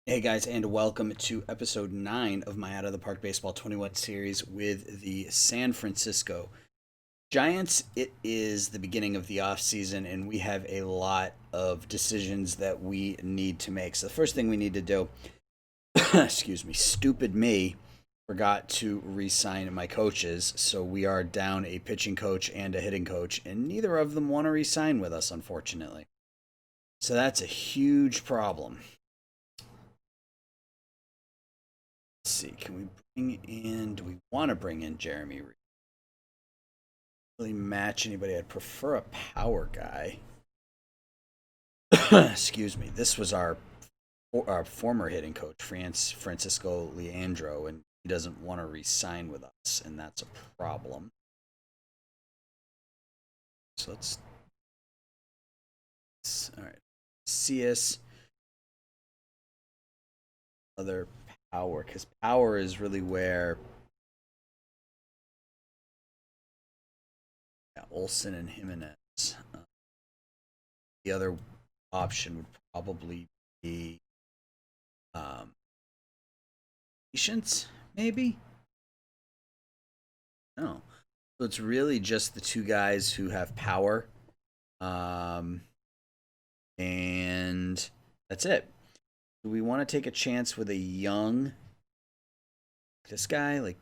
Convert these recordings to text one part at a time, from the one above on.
Hey guys, and welcome to episode 9 of my Out of the Park Baseball 21 series with the San Francisco Giants. It is the beginning of the offseason, and we have a lot of decisions that we need to make. So, the first thing we need to do, excuse me, stupid me, forgot to re sign my coaches. So, we are down a pitching coach and a hitting coach, and neither of them want to re sign with us, unfortunately. So, that's a huge problem. Let's see, can we bring in, do we want to bring in Jeremy Reed? Really match anybody? I'd prefer a power guy. Excuse me. This was our former hitting coach, Fransisco Leandro, and he doesn't want to re-sign with us, and that's a problem. So all right. See us other power, because power is really where Olsen and Jimenez. The other option would probably be Patience, maybe? No. So it's really just the two guys who have power. Um, and that's it. Do we want to take a chance with a young, this guy, like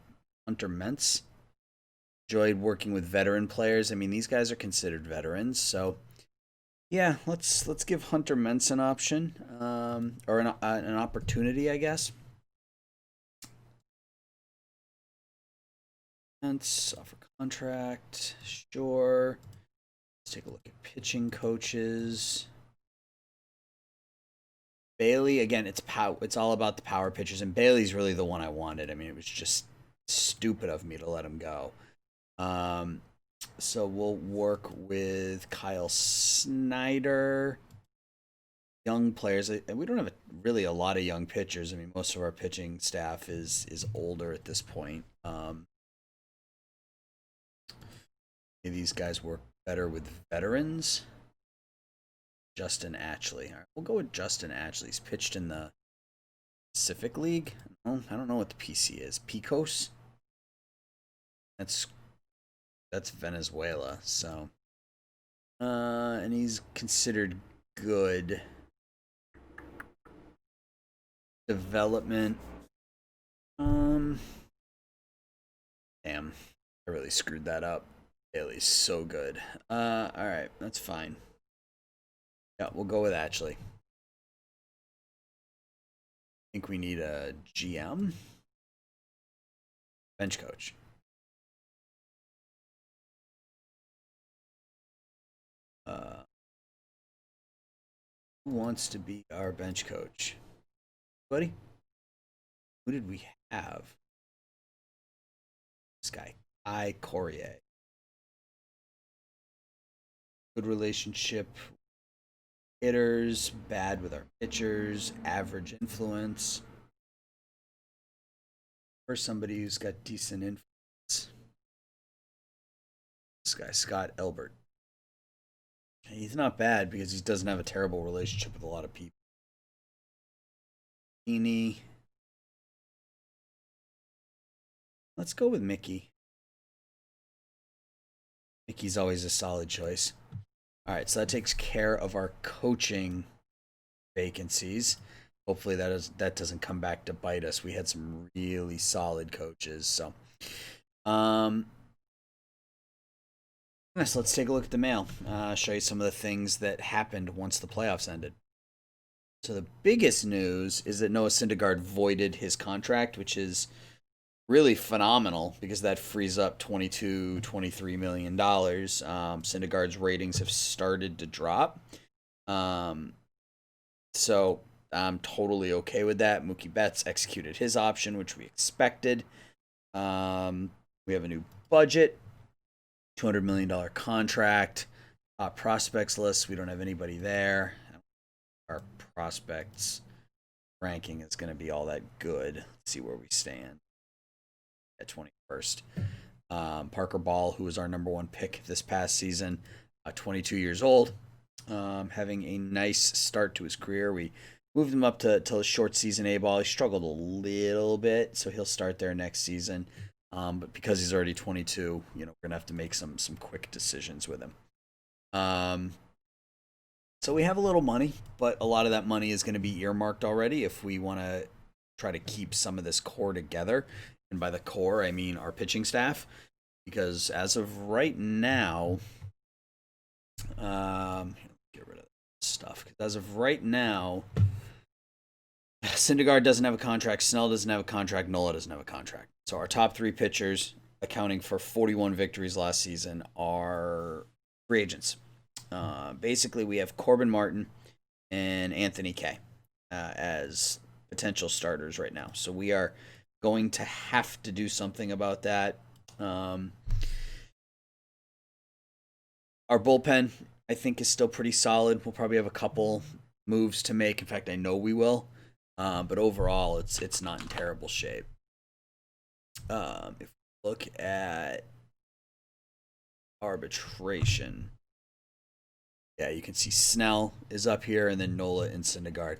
Hunter Mentz? Enjoyed working with veteran players. I mean, these guys are considered veterans, so yeah, let's give Hunter Mentz an option, or an opportunity, I guess. Mentz offer contract, sure. Let's take a look at pitching coaches. Bailey, again, it's all about the power pitchers, and Bailey's really the one I wanted. I mean, it was just stupid of me to let him go. So we'll work with Kyle Snyder. Young players. We don't have really a lot of young pitchers. I mean, most of our pitching staff is older at this point. These guys work better with veterans. Justin Ashley. All right, we'll go with Justin Ashley. He's pitched in the Pacific League. I don't know what the PC is. Picos. That's Venezuela. So, and he's considered good. Development. Damn, I really screwed that up. Bailey's so good. All right, that's fine. Yeah, we'll go with Ashley. I think we need a GM, bench coach. Who wants to be our bench coach? Buddy? Who did we have? This guy, I Corrier. Good relationship. Hitters, bad with our pitchers, average influence. For somebody who's got decent influence. This guy, Scott Elbert. He's not bad because he doesn't have a terrible relationship with a lot of people. Heaney. Let's go with Mickey. Mickey's always a solid choice. All right, so that takes care of our coaching vacancies. Hopefully that doesn't come back to bite us. We had some really solid coaches. So, yes, let's take a look at the mail. Show you some of the things that happened once the playoffs ended. So the biggest news is that Noah Syndergaard voided his contract, which is really phenomenal because that frees up $23 million. Syndergaard's ratings have started to drop. So I'm totally okay with that. Mookie Betts executed his option, which we expected. We have a new budget, $200 million contract. Prospects list, we don't have anybody there. Our prospects ranking is going to be all that good. Let's see where we stand at 21st. Parker Ball, who was our number one pick this past season, 22 years old, having a nice start to his career. We moved him up to a short season A ball. He struggled a little bit, so he'll start there next season. But because he's already 22, we're gonna have to make some quick decisions with him. So we have a little money, but a lot of that money is going to be earmarked already if we want to try to keep some of this core together. And by the core, I mean our pitching staff, because as of right now, get rid of this stuff. As of right now, Syndergaard doesn't have a contract, Snell doesn't have a contract, Nola doesn't have a contract. So our top three pitchers, accounting for 41 victories last season, are free agents. Basically, we have Corbin Martin and Anthony Kay as potential starters right now. So we are going to have to do something about that. Our bullpen, I think, is still pretty solid. We'll probably have a couple moves to make. In fact, I know we will. But overall, it's not in terrible shape. If we look at arbitration, yeah, you can see Snell is up here, and then Nola and Syndergaard.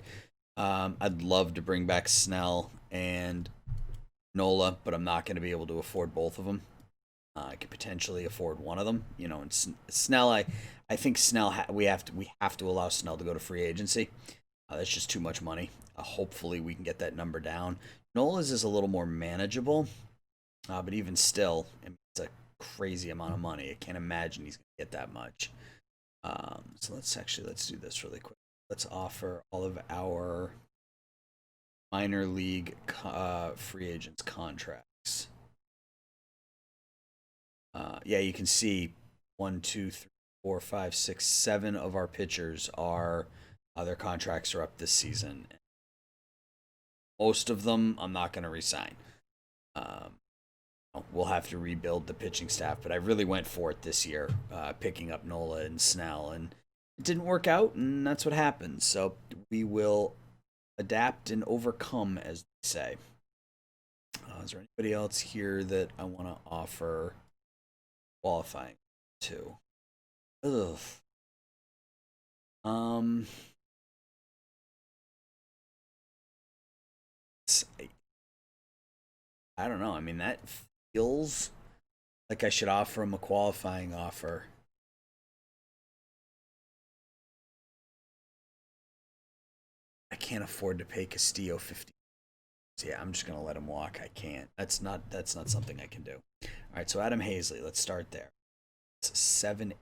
I'd love to bring back Snell and Nola, but I'm not going to be able to afford both of them. I could potentially afford one of them, And Snell, I think Snell we have to allow Snell to go to free agency. That's just too much money. Hopefully, we can get that number down. Nola's is a little more manageable, but even still, it's a crazy amount of money. I can't imagine he's going to get that much. So let's do this really quick. Let's offer all of our minor league free agents contracts. Yeah, you can see 1, 2, 3, 4, 5, 6, 7 of our pitchers are their contracts are up this season. Most of them I'm not going to resign. We'll have to rebuild the pitching staff, but I really went for it this year, picking up Nola and Snell, and it didn't work out, and that's what happens. So we will adapt and overcome, as they say. Is there anybody else here that I want to offer qualifying to? Ugh. I don't know. I mean, that feels like I should offer him a qualifying offer. I can't afford to pay Castillo 50. So yeah, I'm just gonna let him walk. I can't. That's not something I can do. All right, so Adam Hazley, let's start there. It's 7-8.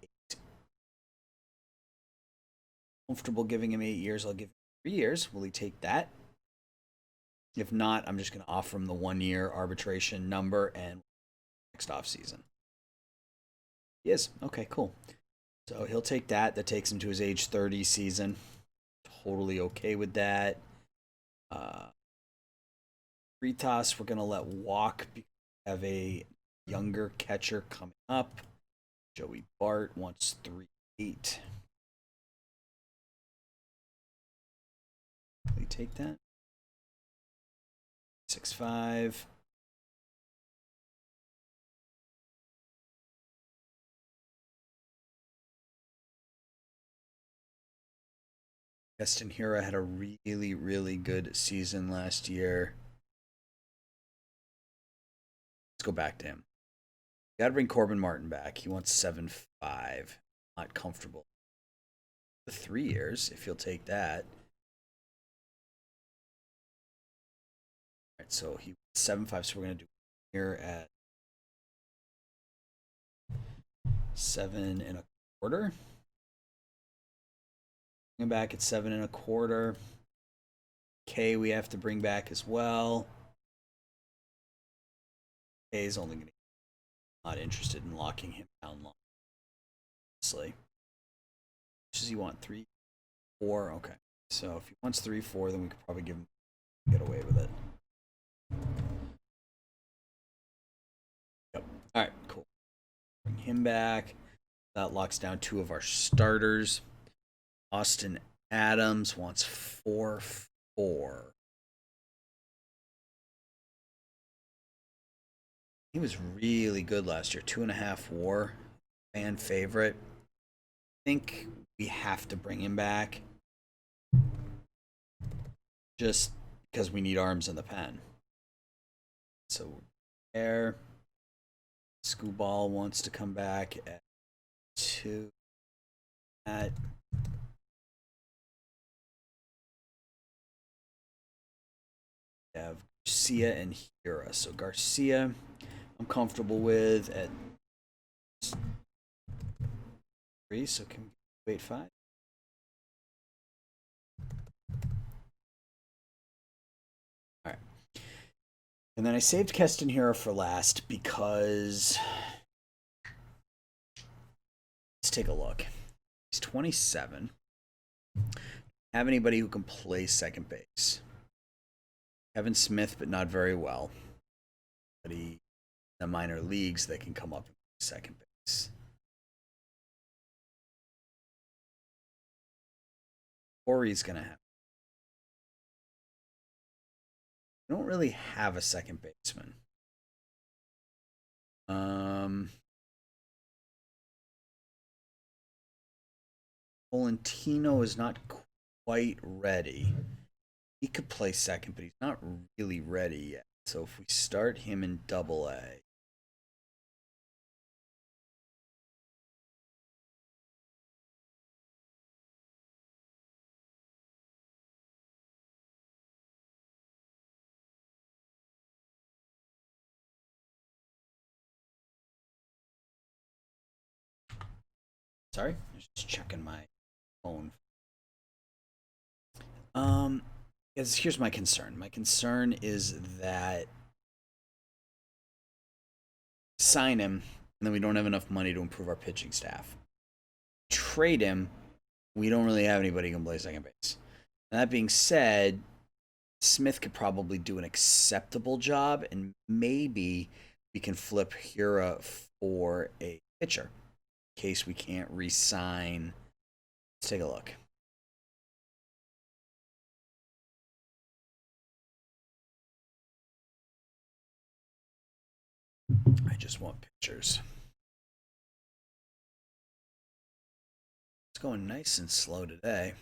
Comfortable giving him 8 years. I'll give him 3 years. Will he take that? If not, I'm just gonna offer him the 1-year arbitration number and next offseason. He is. Okay, cool. So he'll take that. That takes him to his age 30 season. Totally okay with that. Fritas, we're going to let walk because we have a younger catcher coming up. Joey Bart wants 3-8. Will he take that? 6-5. Keston Hiura had a really, really good season last year. Let's go back to him. Got to bring Corbin Martin back. He wants 7-5. Not comfortable. The 3 years, if you'll take that. All right, so he 7-5. So we're going to do here at 7.25. Bring him back at 7.25. K we have to bring back as well. K is only going to not interested in locking him down long. Honestly. Does he want 3, 4? Okay. So if he wants 3, 4, then we could probably give him get away with it. Yep. All right, cool. Bring him back. That locks down 2 of our starters. Austin Adams wants 4-4. He was really good last year. 2.5 WAR, fan favorite. I think we have to bring him back. just because we need arms in the pen. So there, Scooball wants to come back at 2. At have Garcia and Hira. So Garcia, I'm comfortable with at 3. So can we wait 5? All right. And then I saved Keston Hira for last because let's take a look. He's 27. Have anybody who can play second base? Kevin Smith, but not very well. But he in the minor leagues that can come up and play second base. Corey's gonna have. We don't really have a second baseman. Valentino is not quite ready. He could play second, but he's not really ready yet. So if we start him in Double A, sorry, just checking my phone. Here's my concern. My concern is that sign him, and then we don't have enough money to improve our pitching staff. Trade him, we don't really have anybody who can play second base. That being said, Smith could probably do an acceptable job, and maybe we can flip Hira for a pitcher in case we can't re-sign. Let's take a look. I just want pictures. It's going nice and slow today.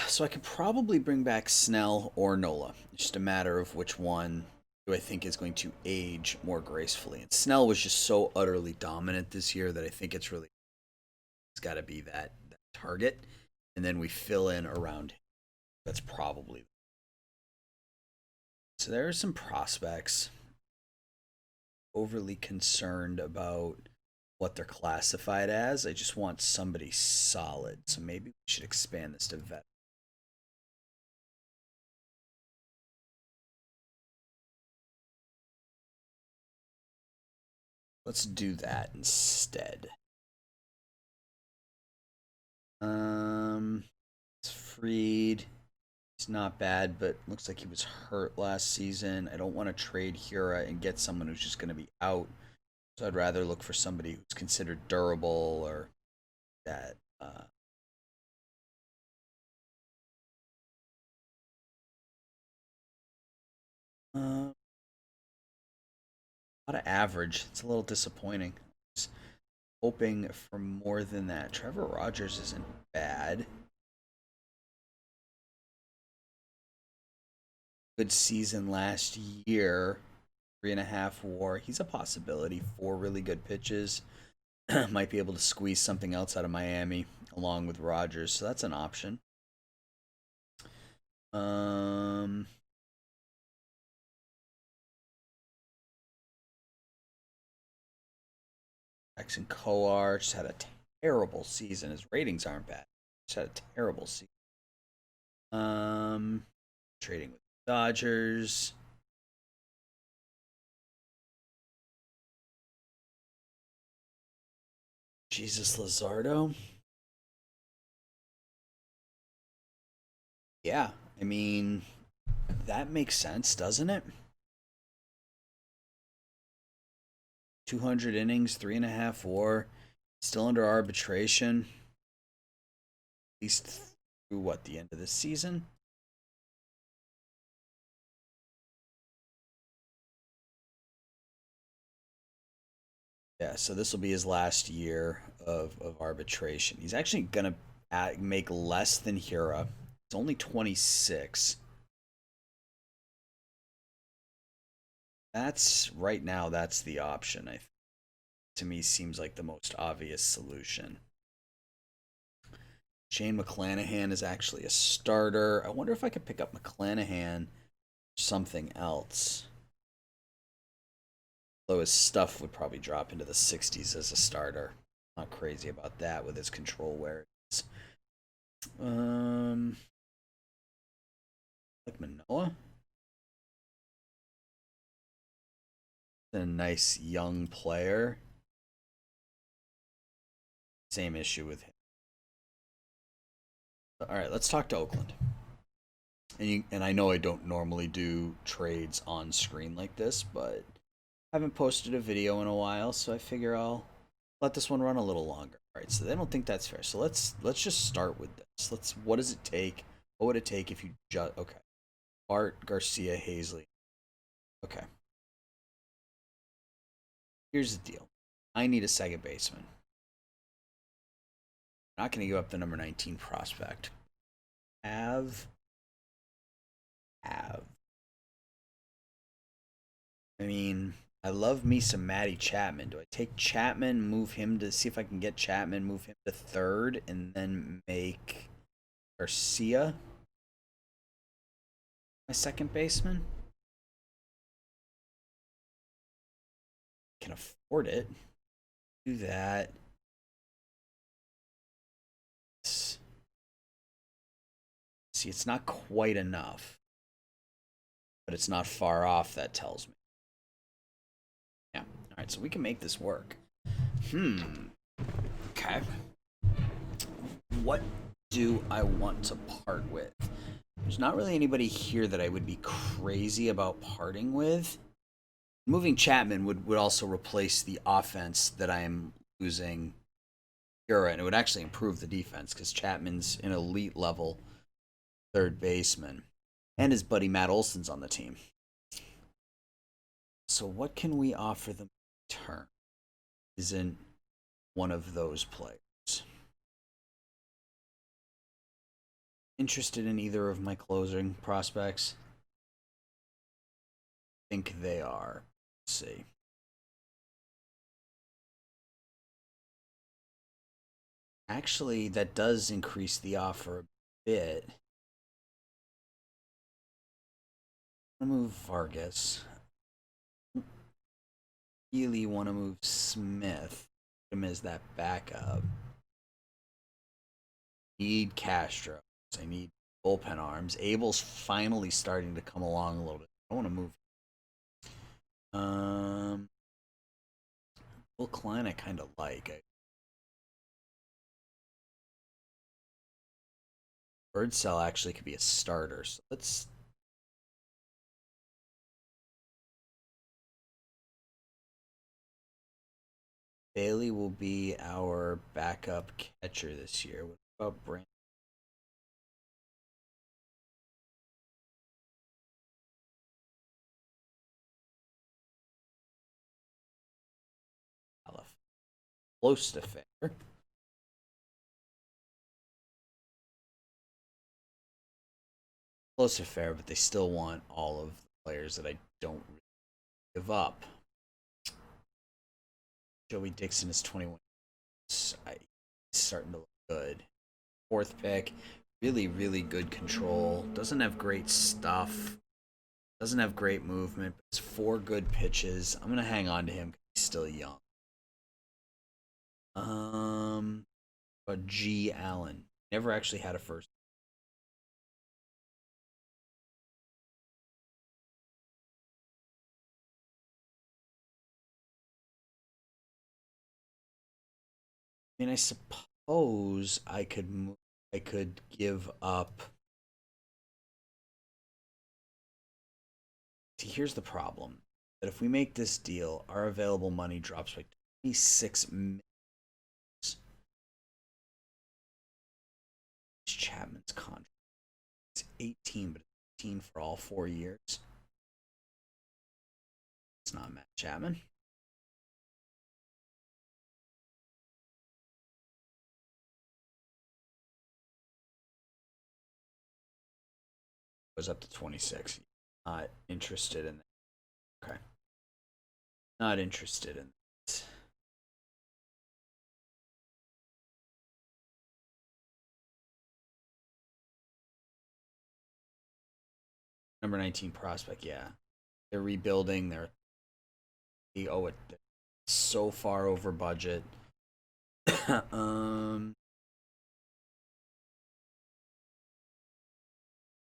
So I could probably bring back Snell or Nola. It's just a matter of which one do I think is going to age more gracefully. And Snell was just so utterly dominant this year that I think it's got to be that target. And then we fill in around him. That's probably. So there are some prospects. Overly concerned about what they're classified as. I just want somebody solid. So maybe we should expand this to vet. Let's do that instead. It's Freed. He's not bad, but looks like he was hurt last season. I don't want to trade Hira and get someone who's just going to be out. So I'd rather look for somebody who's considered durable or that. Not of average. It's a little disappointing. Just hoping for more than that. Trevor Rogers isn't bad. Good season last year. 3.5 WAR. He's a possibility. 4 really good pitches. Might be able to squeeze something else out of Miami along with Rogers. So that's an option. Jackson Coar just had a terrible season. His ratings aren't bad. Just had a terrible season. Trading with the Dodgers. Jesus Luzardo. Yeah, I mean, that makes sense, doesn't it? 200 innings, 3.5 WAR, still under arbitration. At least through what, the end of the season? Yeah, so this will be his last year of arbitration. He's actually going to make less than Hira. It's only 26. That's right now. That's the option. To me seems like the most obvious solution. Shane McClanahan is actually a starter. I wonder if I could pick up McClanahan or something else. Though his stuff would probably drop into the 60s as a starter. Not crazy about that with his control where it is. Like Manoa. A nice young player. Same issue with him. All right, let's talk to Oakland. And I know I don't normally do trades on screen like this, but I haven't posted a video in a while, so I figure I'll let this one run a little longer. All right, so they don't think that's fair. So let's just start with this. What does it take? What would it take if you just okay? Bart, Garcia, Hazley. Okay. Here's the deal. I need a second baseman. I'm not going to give up the number 19 prospect. Have. I mean, I love me some Matty Chapman. Do I take Chapman, move him to see if I can get Chapman, move him to third, and then make Garcia my second baseman? Can afford it. Do that. See, it's not quite enough, but it's not far off, that tells me. Yeah. All right, so we can make this work. Okay. What do I want to part with? There's not really anybody here that I would be crazy about parting with. Moving Chapman would also replace the offense that I am losing here, and it would actually improve the defense because Chapman's an elite level third baseman. And his buddy Matt Olson's on the team. So what can we offer them in return? Isn't one of those players interested in either of my closing prospects? I think they are. Let's see. Actually, that does increase the offer a bit. I'm gonna move Vargas. Really want to move Smith. Put him as that backup. Need Castro. I need bullpen arms. Abel's finally starting to come along a little bit. I want to move. Will Klein I kind of like. Birdsell actually could be a starter. So let's. Bailey will be our backup catcher this year. What about Brandon? Close to fair. Close to fair, but they still want all of the players that I don't really give up. Joey Dixon is 21. He's starting to look good. Fourth pick, really, really good control. Doesn't have great stuff. Doesn't have great movement. But it's 4 good pitches. I'm gonna hang on to him because he's still young. But G. Allen never actually had a first. I mean, I suppose I could give up. See, here's the problem: that if we make this deal, our available money drops by 26 million. Chapman's contract. It's 18, but it's 18 for all 4 years. It's not Matt Chapman. Goes up to 26. Not interested in that. Okay. Not interested in that. Number 19 prospect, yeah. They're rebuilding. They owe it so far over budget.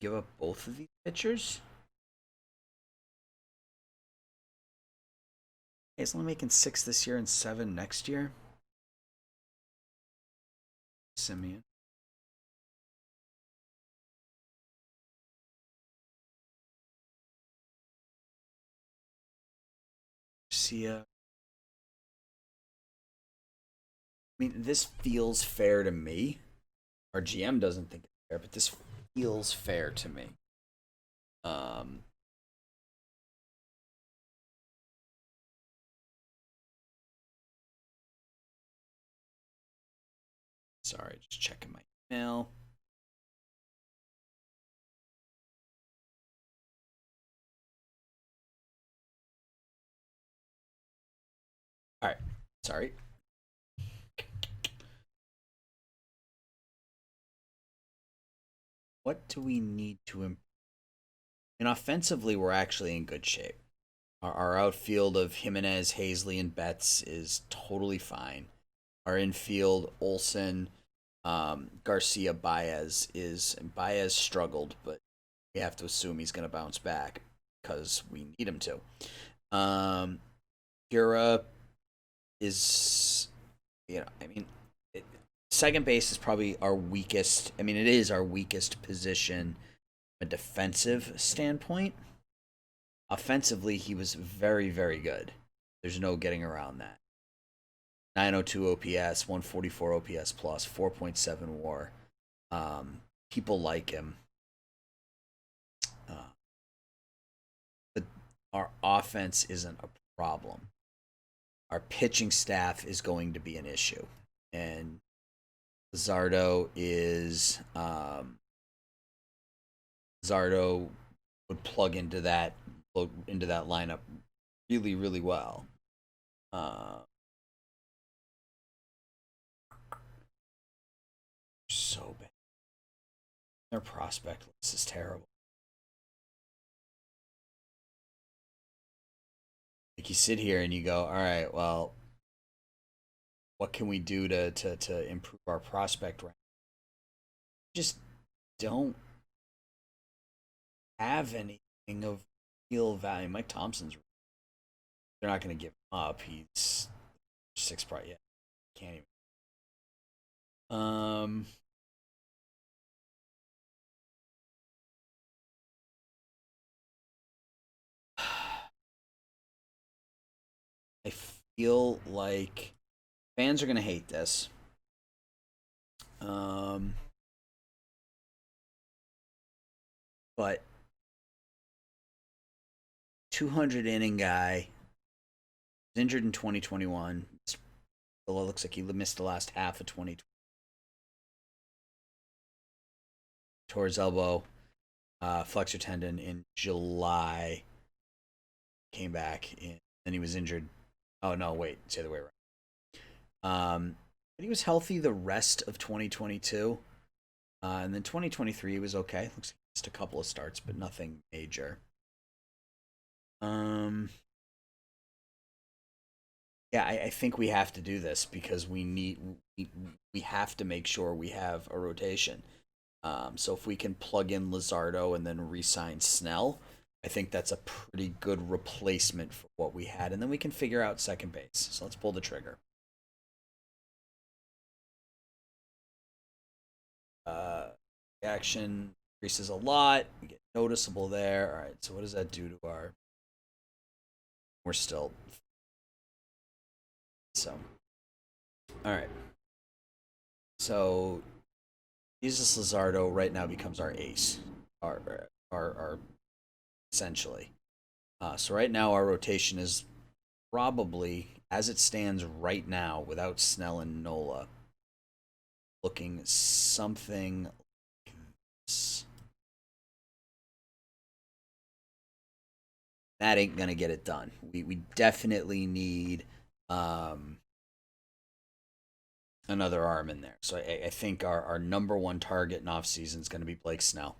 Give up both of these pitchers. He's only making 6 this year and 7 next year. Simeon. Garcia. I mean, this feels fair to me. Our GM doesn't think it's fair, but this feels fair to me. Sorry, just checking my email. All right, sorry. What do we need to improve? And offensively, we're actually in good shape. Our outfield of Jimenez, Hazley, and Betts is totally fine. Our infield, Olson, Garcia, Baez struggled, but we have to assume he's going to bounce back because we need him to. Gura is, second base is probably our weakest. I mean, it is our weakest position from a defensive standpoint. Offensively, he was very, very good. There's no getting around that. 902 OPS, 144 OPS plus, 4.7 WAR. People like him. But our offense isn't a problem. Our pitching staff is going to be an issue. And Luzardo would plug into that lineup really, really well. So bad. Their prospect list is terrible. Like, you sit here and you go, all right, well, what can we do to improve our prospect rank? Just don't have anything of real value. Mike Thompson's, they're not going to give him up. He's 6 price. Yeah, can't even. I feel like fans are gonna hate this. But 200 inning guy was injured in 2021. It looks like he missed the last half of 2020. Tore his elbow, flexor tendon in July. Came back, and he was injured. Oh no, wait, it's the other way around. But he was healthy the rest of 2022, and then 2023 he was okay. Looks like just a couple of starts, but nothing major. Yeah, I think we have to do this because we have to make sure we have a rotation. So if we can plug in Luzardo and then re-sign Snell, I think that's a pretty good replacement for what we had, and then we can figure out second base. So let's pull the trigger. Action increases a lot. We get noticeable there. All right, so what does that do to our? We're still so. All right. So Jesus Luzardo right now becomes our ace, our essentially. So right now our rotation is probably, as it stands right now, without Snell and Nola, looking something like this. That ain't gonna get it done. We definitely need another arm in there. So I think our number one target in offseason is going to be Blake Snell.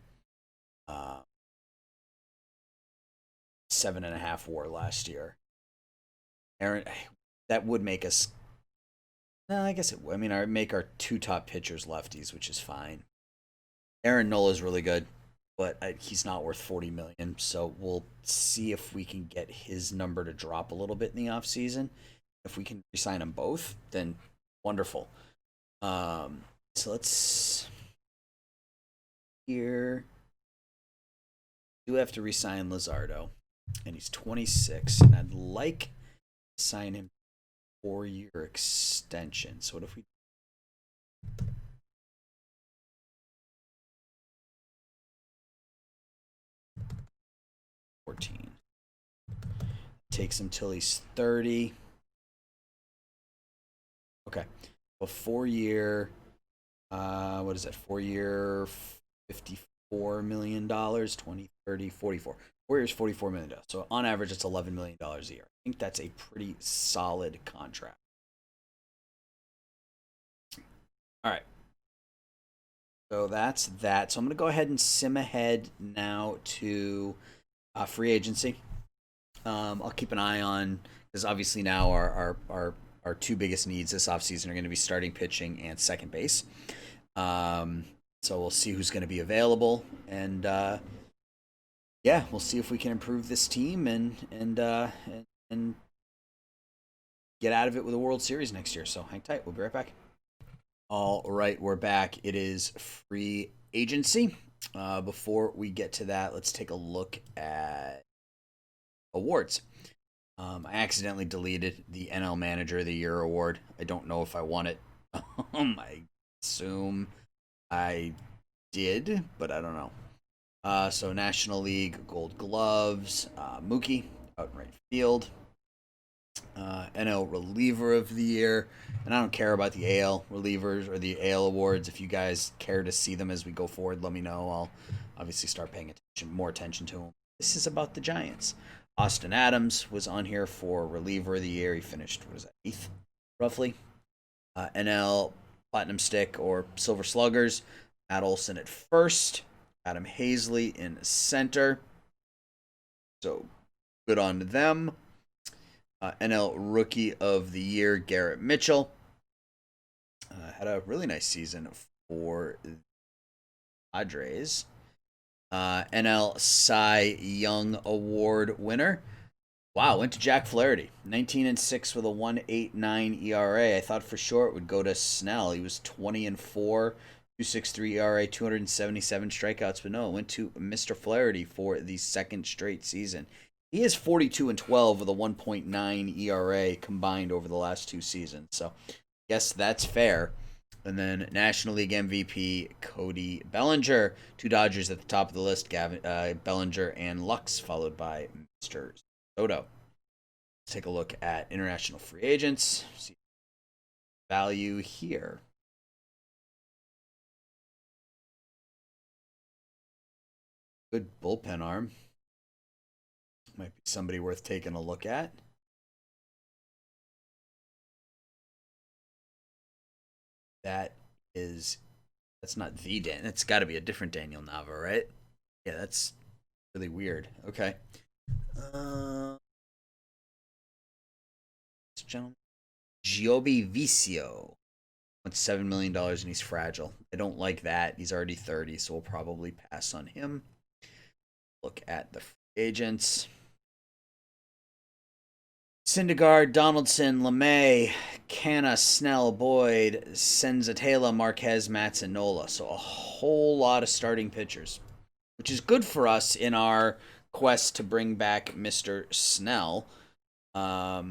7.5 WAR last year. Aaron, that would make us. No, I guess it would. I mean, I make our two top pitchers lefties, which is fine. Aaron Nola is really good, but he's not worth 40 million. So we'll see if we can get his number to drop a little bit in the offseason. If we can resign them both, then wonderful. So let's here. Do have to resign Luzardo, and he's 26, and I'd like to sign him 4-year extension. So what if we 14 takes him till he's 30. Okay, a 4-year. What is that? 4-year, $54 million. 20, 30, 44. 4 years, $44 million. So on average, it's $11 million a year. I think that's a pretty solid contract. All right. So that's that. So I'm going to go ahead and sim ahead now to free agency. I'll keep an eye on, because obviously now our two biggest needs this offseason are going to be starting pitching and second base. So we'll see who's going to be available, and yeah, we'll see if we can improve this team and get out of it with a World Series next year. So hang tight. We'll be right back. All right, we're back. It is free agency. Before we get to that, let's take a look at awards. I accidentally deleted the NL Manager of the Year award. I don't know if I won it. I assume I did, but I don't know. So National League Gold Gloves, Mookie out in right field. NL Reliever of the Year, and I don't care about the AL relievers or the AL awards. If you guys care to see them as we go forward, let me know. I'll obviously start paying more attention to them. This is about the Giants. Austin Adams was on here for Reliever of the Year. He finished, what is that, 8th, roughly. NL Platinum Stick or Silver Sluggers, Matt Olson at first, Adam Hazley in center. So good on them. NL Rookie of the Year, Garrett Mitchell. Had a really nice season for the Padres. NL Cy Young Award winner. Wow, went to Jack Flaherty. 19-6 with a 1.89 ERA. I thought for sure it would go to Snell. He was 20-4, 2.63 ERA, 277 strikeouts, but no, it went to Mr. Flaherty for the second straight season. He is 42-12 with a 1.9 ERA combined over the last two seasons. So, yes, that's fair. And then National League MVP Cody Bellinger. Two Dodgers at the top of the list, Bellinger and Lux, followed by Mr. Soto. Let's take a look at international free agents. See value here. Good bullpen arm. Might be somebody worth taking a look at. That's not the Dan. It's got to be a different Daniel Nava, right? Yeah, that's really weird. Okay. This gentleman, Giobe Vicio, wants $7 million and he's fragile. I don't like that. He's already 30, so we'll probably pass on him. Look at the free agents. Syndergaard, Donaldson, LeMay, Canna, Snell, Boyd, Senzatela, Marquez, Matson, Nola. So a whole lot of starting pitchers, which is good for us in our quest to bring back Mr. Snell. A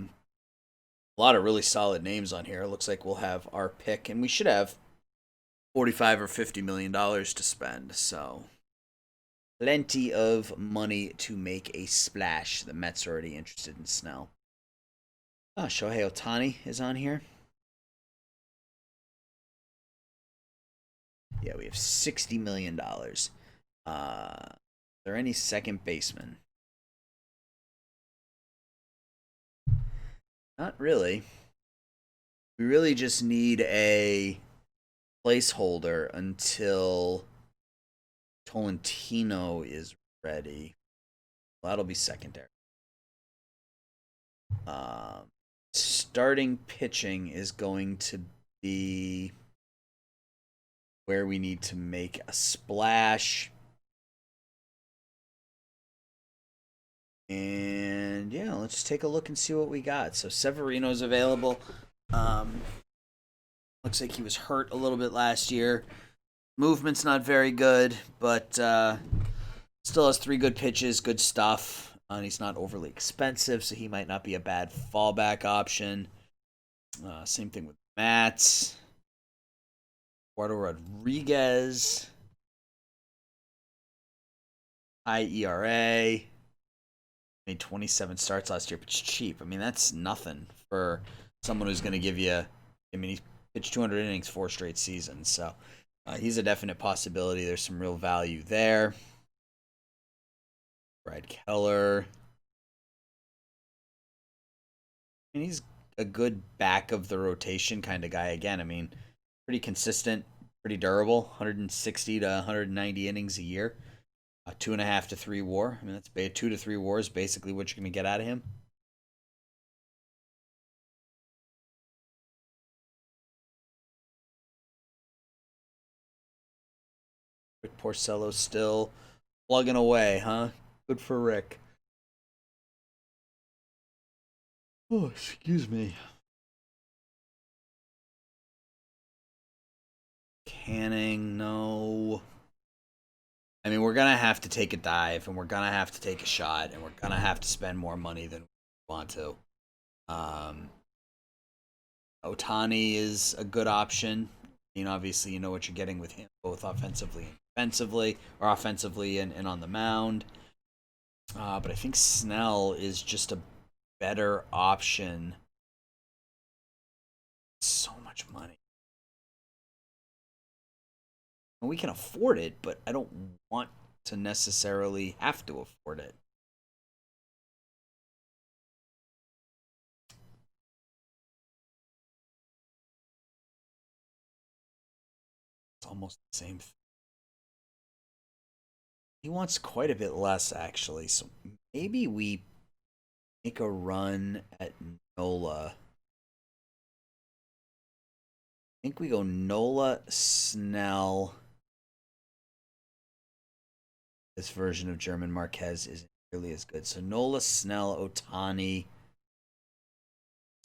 lot of really solid names on here. It looks like we'll have our pick, and we should have $45 or $50 million to spend. So plenty of money to make a splash. The Mets are already interested in Snell. Shohei Ohtani is on here. Yeah, we have $60 million. Are there any second basemen? Not really. We really just need a placeholder until Tolentino is ready. Well, that'll be secondary. Um, Starting pitching is going to be where we need to make a splash. And yeah, let's take a look and see what we got. So Severino's available. Um, Looks like he was hurt a little bit last year. Movement's not very good, but still has 3 good pitches, good stuff. And he's not overly expensive, so he might not be a bad fallback option. Same thing with Mats. Eduardo Rodriguez. High ERA. Made 27 starts last year, but it's cheap. I mean, that's nothing for someone who's going to give you. I mean, he pitched 200 innings 4 straight seasons, so he's a definite possibility. There's some real value there. Brad Keller. I mean, he's a good back of the rotation kind of guy again. I mean, pretty consistent, pretty durable, 160 to 190 innings a year. 2.5 to 3 WAR. I mean, that's 2 to 3 WAR is basically what you're going to get out of him. Rick Porcello still plugging away, huh? Good for Rick. Oh, excuse me. Canning, no. I mean, we're going to have to take a dive, and we're going to have to take a shot, and we're going to have to spend more money than we want to. Otani is a good option. I mean, obviously, you know what you're getting with him, both offensively and defensively, or offensively and on the mound. But I think Snell is just a better option. So much money. And we can afford it, but I don't want to necessarily have to afford it. It's almost the same thing. He wants quite a bit less, actually. So maybe we make a run at Nola. I think we go Nola, Snell. This version of German Marquez isn't really as good. So Nola, Snell, Otani,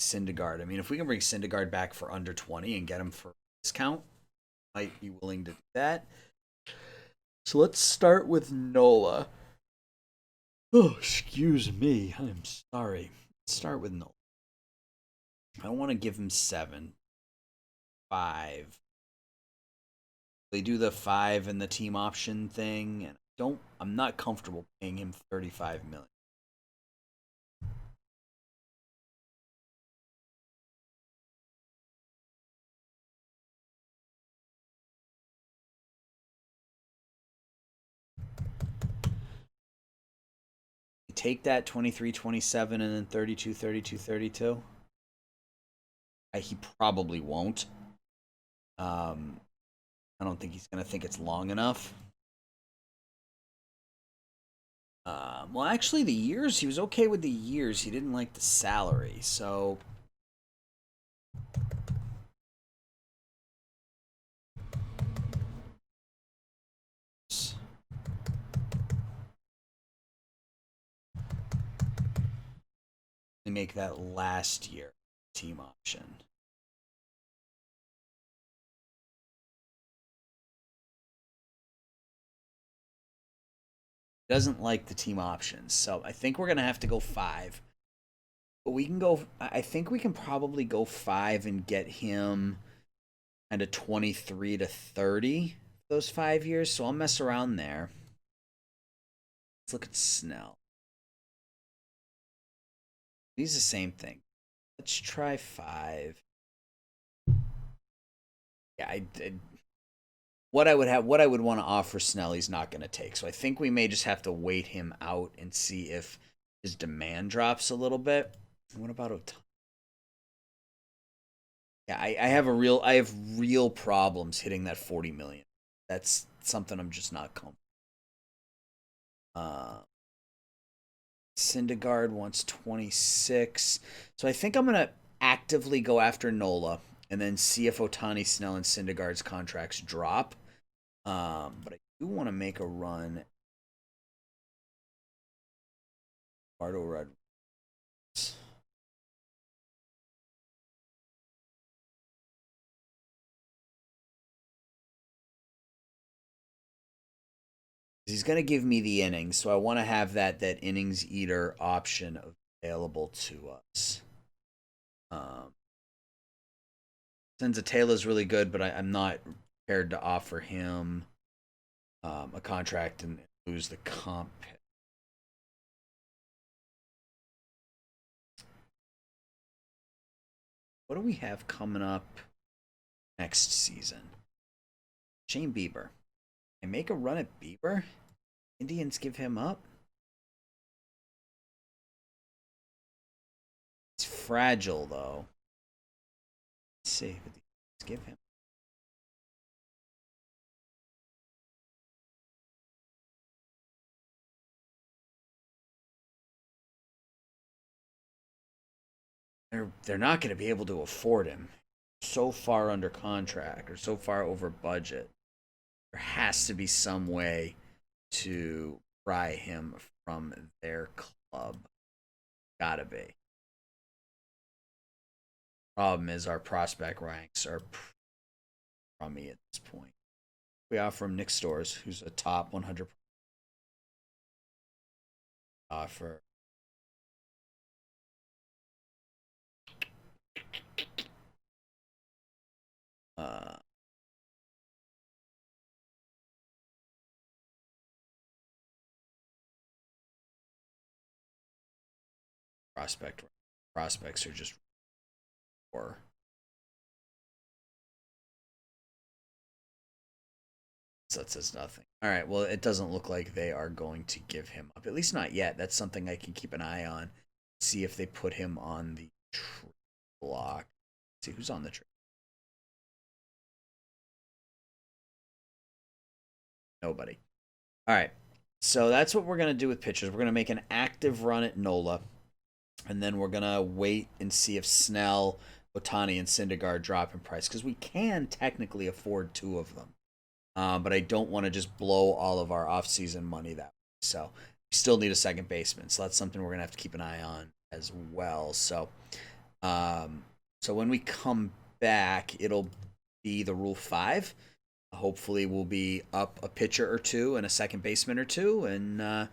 Syndergaard. I mean, if we can bring Syndergaard back for under 20 and get him for a discount, might be willing to do that. So let's start with Nola. Oh, excuse me. I'm sorry. Let's start with Nola. I don't want to give him 7. 5. They do the 5 and the team option thing, and I'm not comfortable paying him $35 million. Take that 23, 27, and then 32, 32, 32. He probably won't. I don't think he's going to think it's long enough. Well, actually, the years, he was okay with the years. He didn't like the salary, so. They make that last year team option. Doesn't like the team options, so I think we're gonna have to go 5. But we can go. I think we can probably go 5 and get him kind of 23 to 30 those 5 years. So I'll mess around there. Let's look at Snell. He's the same thing. Let's try 5. Yeah, what I would want to offer Snell, he's not going to take. So I think we may just have to wait him out and see if his demand drops a little bit. What about Otani? Yeah, I have real problems hitting that 40 million. That's something I'm just not comfortable. Uh, Syndergaard wants 26. So I think I'm going to actively go after Nola and then see if Otani, Snell, and Syndergaard's contracts drop. But I do want to make a run. Bardo Rodriguez. He's going to give me the innings, so I want to have that innings eater option available to us. Um, Senza Taylor's really good, but I'm not prepared to offer him a contract and lose the comp. What do we have coming up next season? Shane Bieber. I make a run at Bieber? Indians give him up? It's fragile, though. Let's see what the Indians give him. They're not going to be able to afford him. So far under contract or so far over budget. There has to be some way to pry him from their club. Gotta be. Problem is our prospect ranks are crummy at this point. We offer him Nick Stores, who's a top 100 offer. Uh, prospects are just poor. So that says nothing. All right. Well, it doesn't look like they are going to give him up. At least not yet. That's something I can keep an eye on. See if they put him on the block. See who's on the trade. Nobody. All right. So that's what we're going to do with pitchers. We're going to make an active run at Nola. And then we're going to wait and see if Snell, Otani, and Syndergaard drop in price. Because we can technically afford two of them. But I don't want to just blow all of our offseason money that way. So we still need a second baseman. So that's something we're going to have to keep an eye on as well. So when we come back, it'll be the Rule 5. Hopefully we'll be up a pitcher or two and a second baseman or two and go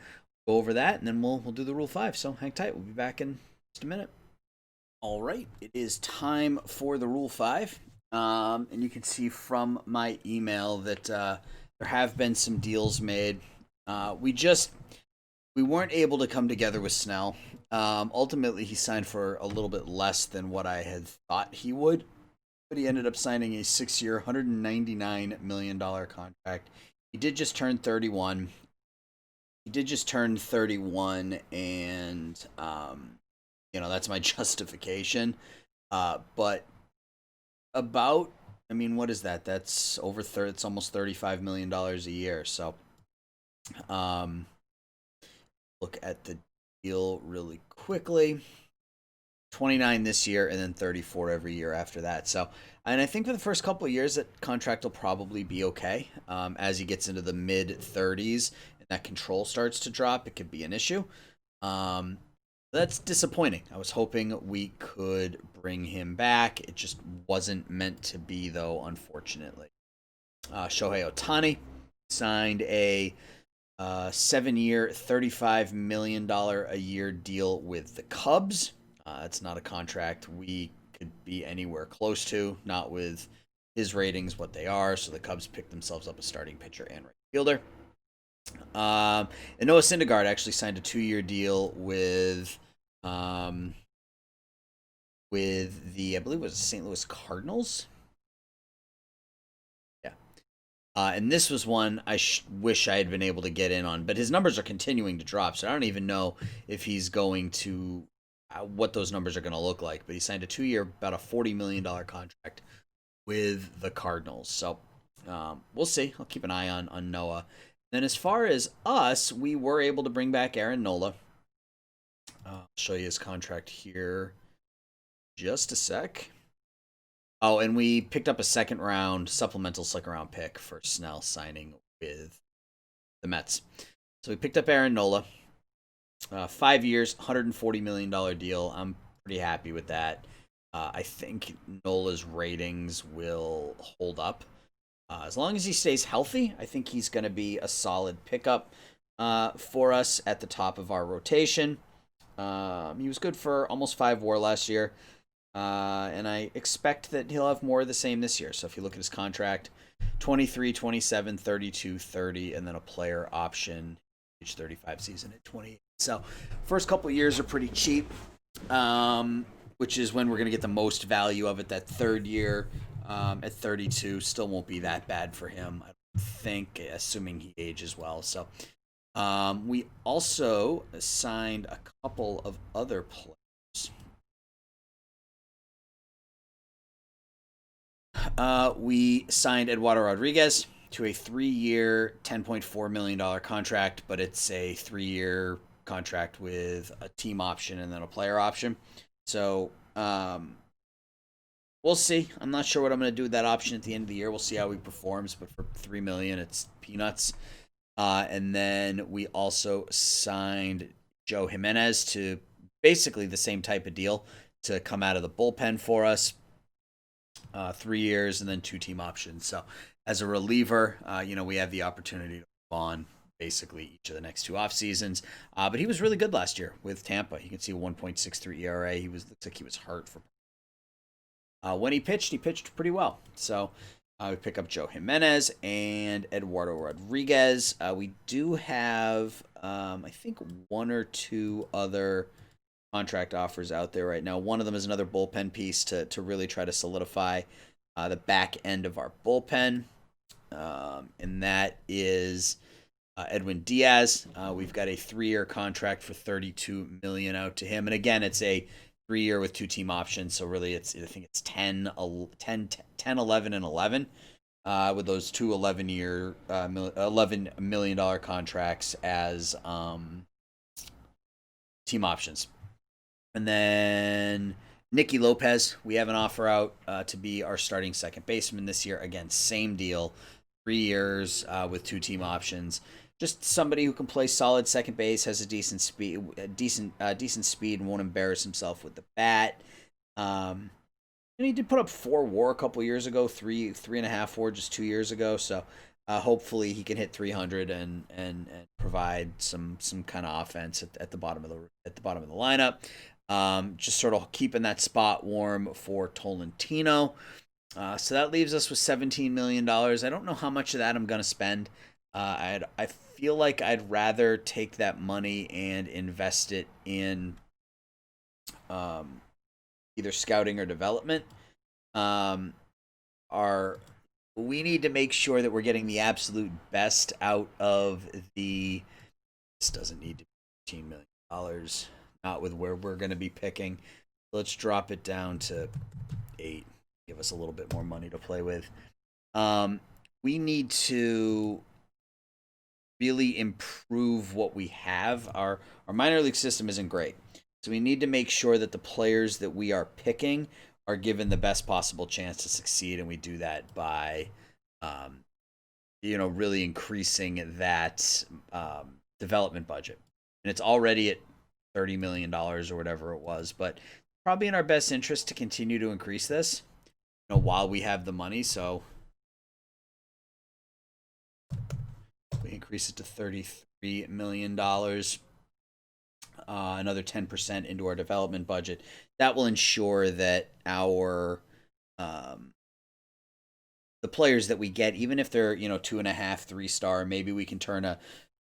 over that. And then we'll do the Rule 5. So hang tight. We'll be back in just a minute. All right. It is time for the Rule 5. And you can see from my email that there have been some deals made. We weren't able to come together with Snell. Ultimately, he signed for a little bit less than what I had thought he would, but he ended up signing a 6-year, $199 million contract. He did just turn 31. And that's my justification. But about, what is that? That's over it's almost $35 million a year. So, look at the deal really quickly. 29 this year and then 34 every year after that. So, and I think for the first couple of years that contract will probably be okay. As he gets into the mid 30s and that control starts to drop, it could be an issue. That's disappointing. I was hoping we could bring him back. It just wasn't meant to be, though, unfortunately. Shohei Otani signed a 7-year, $35 million a year deal with the Cubs. It's not a contract we could be anywhere close to, not with his ratings, what they are. So the Cubs picked themselves up a starting pitcher and right fielder. And Noah Syndergaard actually signed a 2-year deal with the, I believe it was St. Louis Cardinals. Yeah. And this was one I wish I had been able to get in on, but his numbers are continuing to drop, so I don't even know if he's going to what those numbers are going to look like. But he signed a 2-year, about a $40 million contract with the Cardinals. So we'll see. I'll keep an eye on Noah. Then as far as us, we were able to bring back Aaron Nola. I'll show you his contract here. Just a sec. Oh, and we picked up a supplemental second round pick for Snell signing with the Mets. So we picked up Aaron Nola. 5 years, $140 million deal. I'm pretty happy with that. I think Nola's ratings will hold up. As long as he stays healthy, I think he's going to be a solid pickup for us at the top of our rotation. He was good for almost 5 WAR last year. And I expect that he'll have more of the same this year. So if you look at his contract, 23, 27, 32, 30, and then a player option, age 35 season at 28. So first couple of years are pretty cheap, which is when we're going to get the most value of it. That third year at 32 still won't be that bad for him, I don't think, assuming he ages well. So we also signed a couple of other players. We signed Eduardo Rodriguez to a 3-year, $10.4 million contract, but it's a 3-year contract with a team option and then a player option. So we'll see. I'm not sure what I'm going to do with that option at the end of the year. We'll see how he performs, but for $3 million, it's peanuts. And then we also signed Joe Jimenez to basically the same type of deal to come out of the bullpen for us. 3 years and then 2 team options. So as a reliever, we have the opportunity to move on basically each of the next 2 off seasons. But he was really good last year with Tampa. You can see a 1.63 ERA. Looks like he was hurt for. When he pitched pretty well. So we pick up Joe Jimenez and Eduardo Rodriguez. We do have, I think, 1 or 2 other contract offers out there right now. One of them is another bullpen piece to really try to solidify the back end of our bullpen, and that is Edwin Diaz. We've got a 3-year contract for $32 million out to him, and again, it's a 3-year with 2 team options. So really, I think it's 10, 11, and 11. With those 2 $11 million contracts as team options. And then Nicky Lopez, we have an offer out to be our starting second baseman this year. Again, same deal, 3 years with 2 team options. Just somebody who can play solid second base, has a decent speed, and won't embarrass himself with the bat. And he did put up 4 WAR a couple years ago, 3.5 WAR just 2 years ago. So hopefully he can hit 300 and provide some kind of offense at the bottom of the lineup. Just sort of keeping that spot warm for Tolentino. So that leaves us with $17 million. I don't know how much of that I'm going to spend. I feel like I'd rather take that money and invest it in either scouting or development. We need to make sure that we're getting the absolute best out of the. This doesn't need to be $15 million. Not with where we're going to be picking. Let's drop it down to 8. Give us a little bit more money to play with. We need to really improve what we have. Our minor league system isn't great. So we need to make sure that the players that we are picking are given the best possible chance to succeed, and we do that by really increasing that development budget. And it's already at $30 million or whatever it was, but probably in our best interest to continue to increase this, while we have the money. So we increase it to $33 million, another 10% into our development budget. That will ensure that our the players that we get, even if they're 2.5, 3-star, maybe we can turn a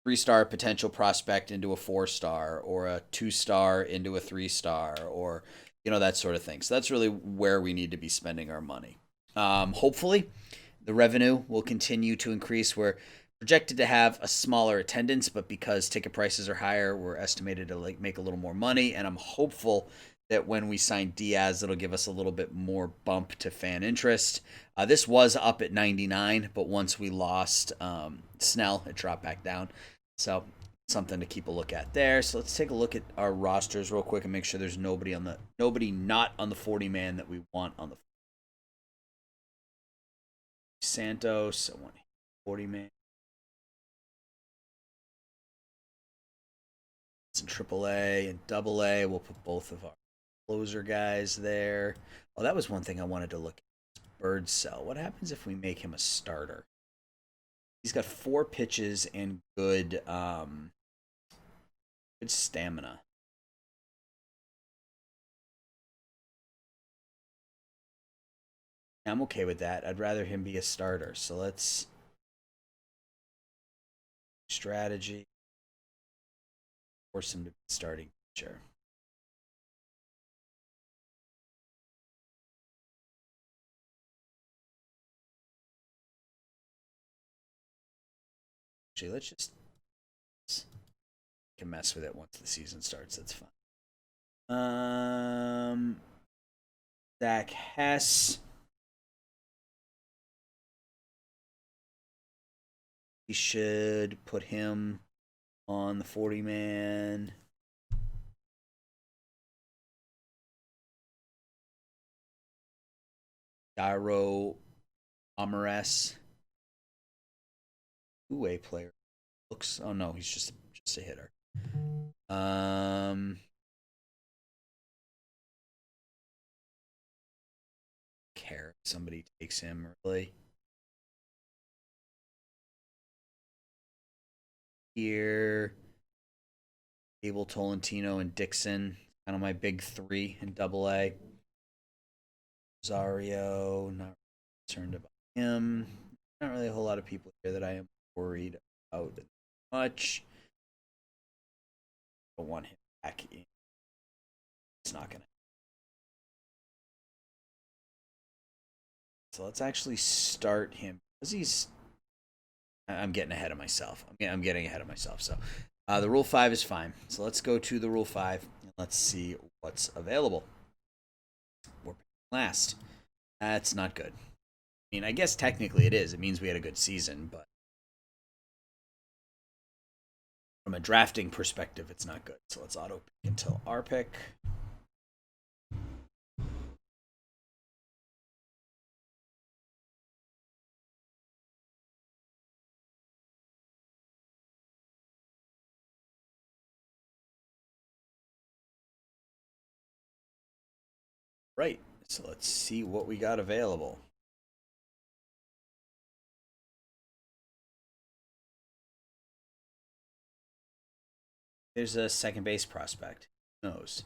3-star potential prospect into a 4-star, or a 2-star into a 3-star, or that sort of thing. So that's really where we need to be spending our money. Hopefully the revenue will continue to increase. We're projected to have a smaller attendance, but because ticket prices are higher, we're estimated to like make a little more money. And I'm hopeful that when we sign Diaz, it'll give us a little bit more bump to fan interest. This was up at 99, but once we lost Snell, it dropped back down. So something to keep a look at there. So let's take a look at our rosters real quick and make sure there's nobody not on the 40 man that we want on the Santos. I want 40 man. It's in AAA and AA. We'll put both of our closer guys there. Oh, that was one thing I wanted to look at. Bird Cell. What happens if we make him a starter? He's got 4 pitches and good stamina. I'm okay with that. I'd rather him be a starter. So let's strategy. Force him to be starting pitcher. Actually, let's just can mess with it once the season starts. That's fine. Zach Hess. We should put him on the 40 man. Gyro Amares. Two-way player. Looks. Oh no, he's just a hitter. Care if somebody takes him really. Here, Abel, Tolentino, and Dixon. Kind of my big 3 in AA. Rosario, not concerned about him. Not really a whole lot of people here that I am worried about much. I don't want him back in. It's not gonna. So let's actually start him because he's. I'm getting ahead of myself. I'm getting ahead of myself. So the Rule 5 is fine. So let's go to the Rule 5 and let's see what's available. We're last. That's not good. I mean, I guess technically it is. It means we had a good season, but from a drafting perspective, it's not good. So let's auto pick until our pick. Right. So let's see what we got available. There's a second base prospect. Who knows?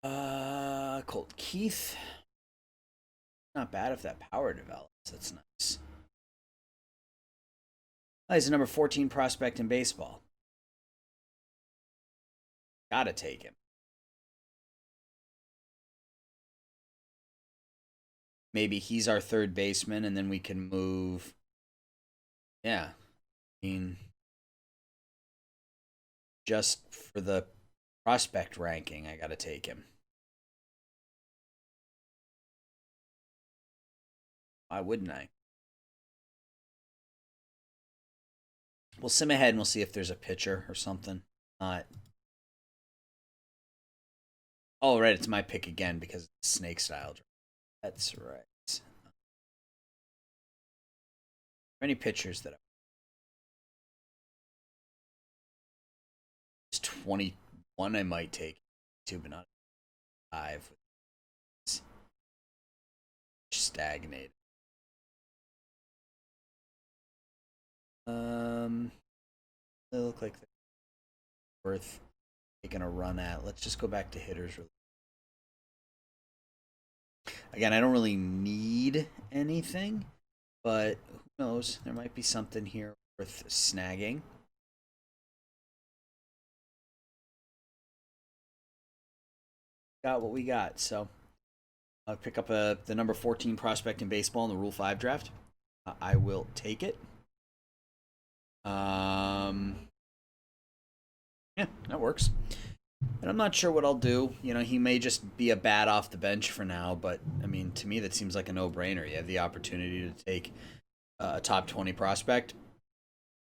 Colt Keith. Not bad if that power develops. That's nice. Oh, he's a number 14 prospect in baseball. Gotta take him. Maybe he's our third baseman, and then we can move. Yeah. I mean, just for the prospect ranking, I gotta take him. Why wouldn't I? We'll sim ahead and we'll see if there's a pitcher or something. Not. Oh, right, it's my pick again because it's snake style. That's right. Any pitchers that it's 21 I might take 2 but not 5. Stagnated. They look like they're worth taking a run at. Let's just go back to hitters. Again, I don't really need anything, but who knows? There might be something here worth snagging. Got what we got. So I'll pick up the number 14 prospect in baseball in the Rule 5 draft. I will take it. Um, yeah, that works. And I'm not sure what I'll do. He may just be a bat off the bench for now, but I mean, to me, that seems like a no-brainer. You have the opportunity to take a top 20 prospect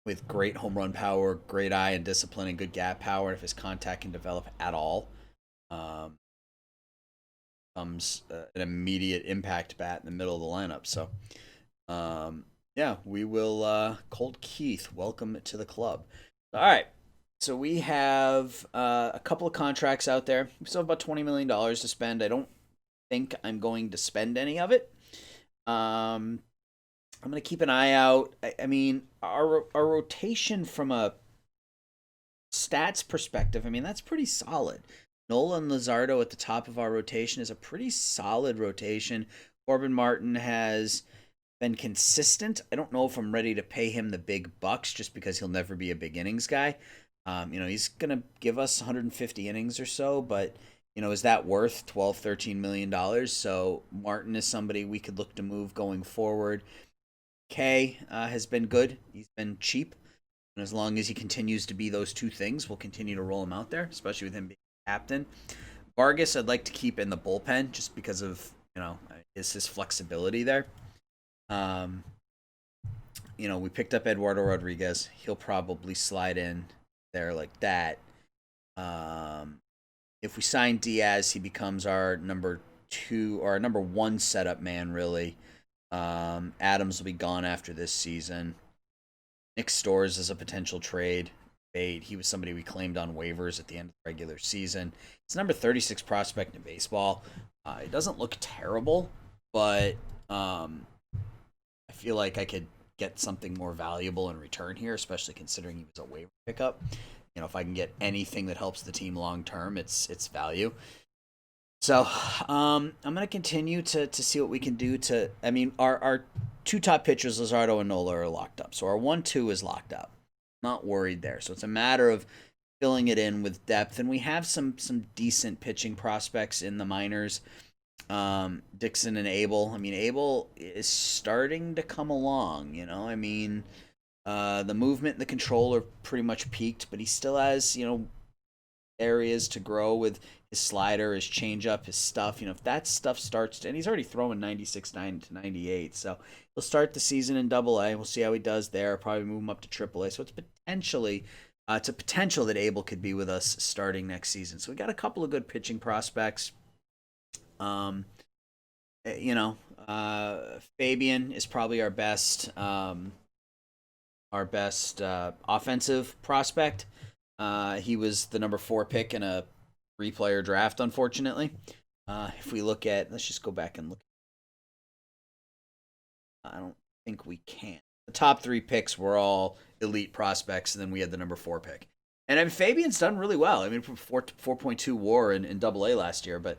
with great home run power, great eye and discipline, and good gap power. If his contact can develop at all, um, comes an immediate impact bat in the middle of the lineup. So, yeah, we will. Colt Keith, welcome to the club. All right. So we have a couple of contracts out there. We still have about $20 million to spend. I don't think I'm going to spend any of it. I'm going to keep an eye out. I mean, our rotation from a stats perspective, I mean, that's pretty solid. Nola and Luzardo at the top of our rotation is a pretty solid rotation. Corbin Martin has been consistent. I don't know if I'm ready to pay him the big bucks just because he'll never be a big innings guy. He's going to give us 150 innings or so, but, is that worth $12, $13 million? So Martin is somebody we could look to move going forward. K has been good. He's been cheap. And as long as he continues to be those two things, we'll continue to roll him out there, especially with him being captain. Vargas, I'd like to keep in the bullpen just because of, his flexibility there. We picked up Eduardo Rodriguez. He'll probably slide in there like that. If we sign Diaz, he becomes our number 2 or our number 1 setup man, really. Adams will be gone after this season. Nick Storrs is a potential trade bait. He was somebody we claimed on waivers at the end of the regular season. It's number 36 prospect in baseball. It doesn't look terrible, but I feel like I could get something more valuable in return here, especially considering he was a waiver pickup. If I can get anything that helps the team long term, it's value. So I'm going to continue to see what we can do to. I mean, our 2 top pitchers, Luzardo and Nola, are locked up. So our 1-2 is locked up. Not worried there. So it's a matter of filling it in with depth, and we have some decent pitching prospects in the minors. Dixon and Abel. I mean, Abel is starting to come along. The movement and the control are pretty much peaked, but he still has areas to grow with his slider, his changeup, his stuff. If that stuff starts to, and he's already throwing 96, 9 to 98, so he'll start the season in Double-A. We'll see how he does there. Probably move him up to Triple-A. So it's a potential that Abel could be with us starting next season. So we got a couple of good pitching prospects. Fabian is probably our best offensive prospect. He was the number 4 pick in a 3-player draft, unfortunately. If we look at, let's just go back and look. I don't think we can. The top 3 picks were all elite prospects, and then we had the number 4 pick. And I mean, Fabian's done really well. I mean, 4.2 WAR in Double-A last year, but